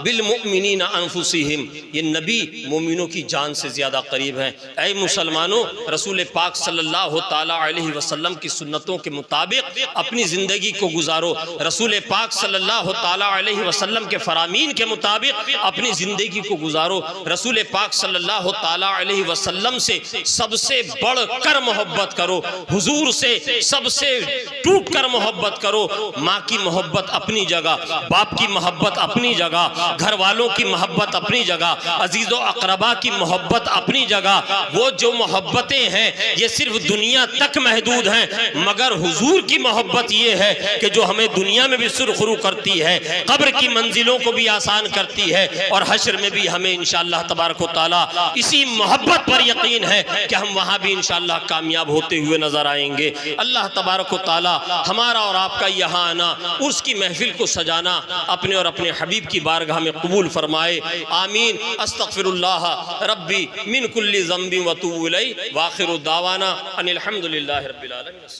बिल मुमिनीना अनफुसिहिम, ये नबी मोमिनों की जान से ज़्यादा करीब हैं। ऐ मुसलमानों, रसूल पाक सल्लल्लाहु ताला अलैहि वसल्लम की सुन्नतों के मुताबिक अपनी ज़िंदगी को गुजारो, रसूल पाक सल्लल्लाहु ताला अलैहि वसल्लम के फरामीन के मुताबिक अपनी ज़िंदगी को गुजारो। रसूल पाक सल्लल्लाहु ताला अलैहि वसल्लम से सबसे बढ़कर मोहब्बत करो, हुजूर से सबसे टूट कर मोहब्बत करो। माँ की मोहब्बत अपनी जगह, बाप की मोहब्बत अपनी जगह, घर वालों की मोहब्बत अपनी जगह, अजीज़ो अकरबा की मोहब्बत अपनी जगह। वो जो मोहब्बतें हैं ये सिर्फ दुनिया तक महदूद हैं, मगर हुजूर की मोहब्बत ये है कि जो हमें दुनिया में भी सुरखरू करती है, कब्र की मंजिलों को भी आसान करती है और हश्र में भी हमें इंशाअल्लाह तबारक व तआला इसी मोहब्बत पर यकीन है कि हम वहाँ भी इंशाअल्लाह कामयाब होते हुए नजर आएंगे। अल्लाह तबारक व तआला हमारा और आपका यहाँ आना, उसकी महफिल को सजाना अपने और अपने हबीब की बारगाह में कबूल फरमाए। आमीन। अस्तगफिरुल्लाह रब्बी मिन कुल्ली ज़ंबि व अतूबु इलैहि व आखिरु दावाना अनिल हम्दुलिल्लाहि रब्बिल आलमीन।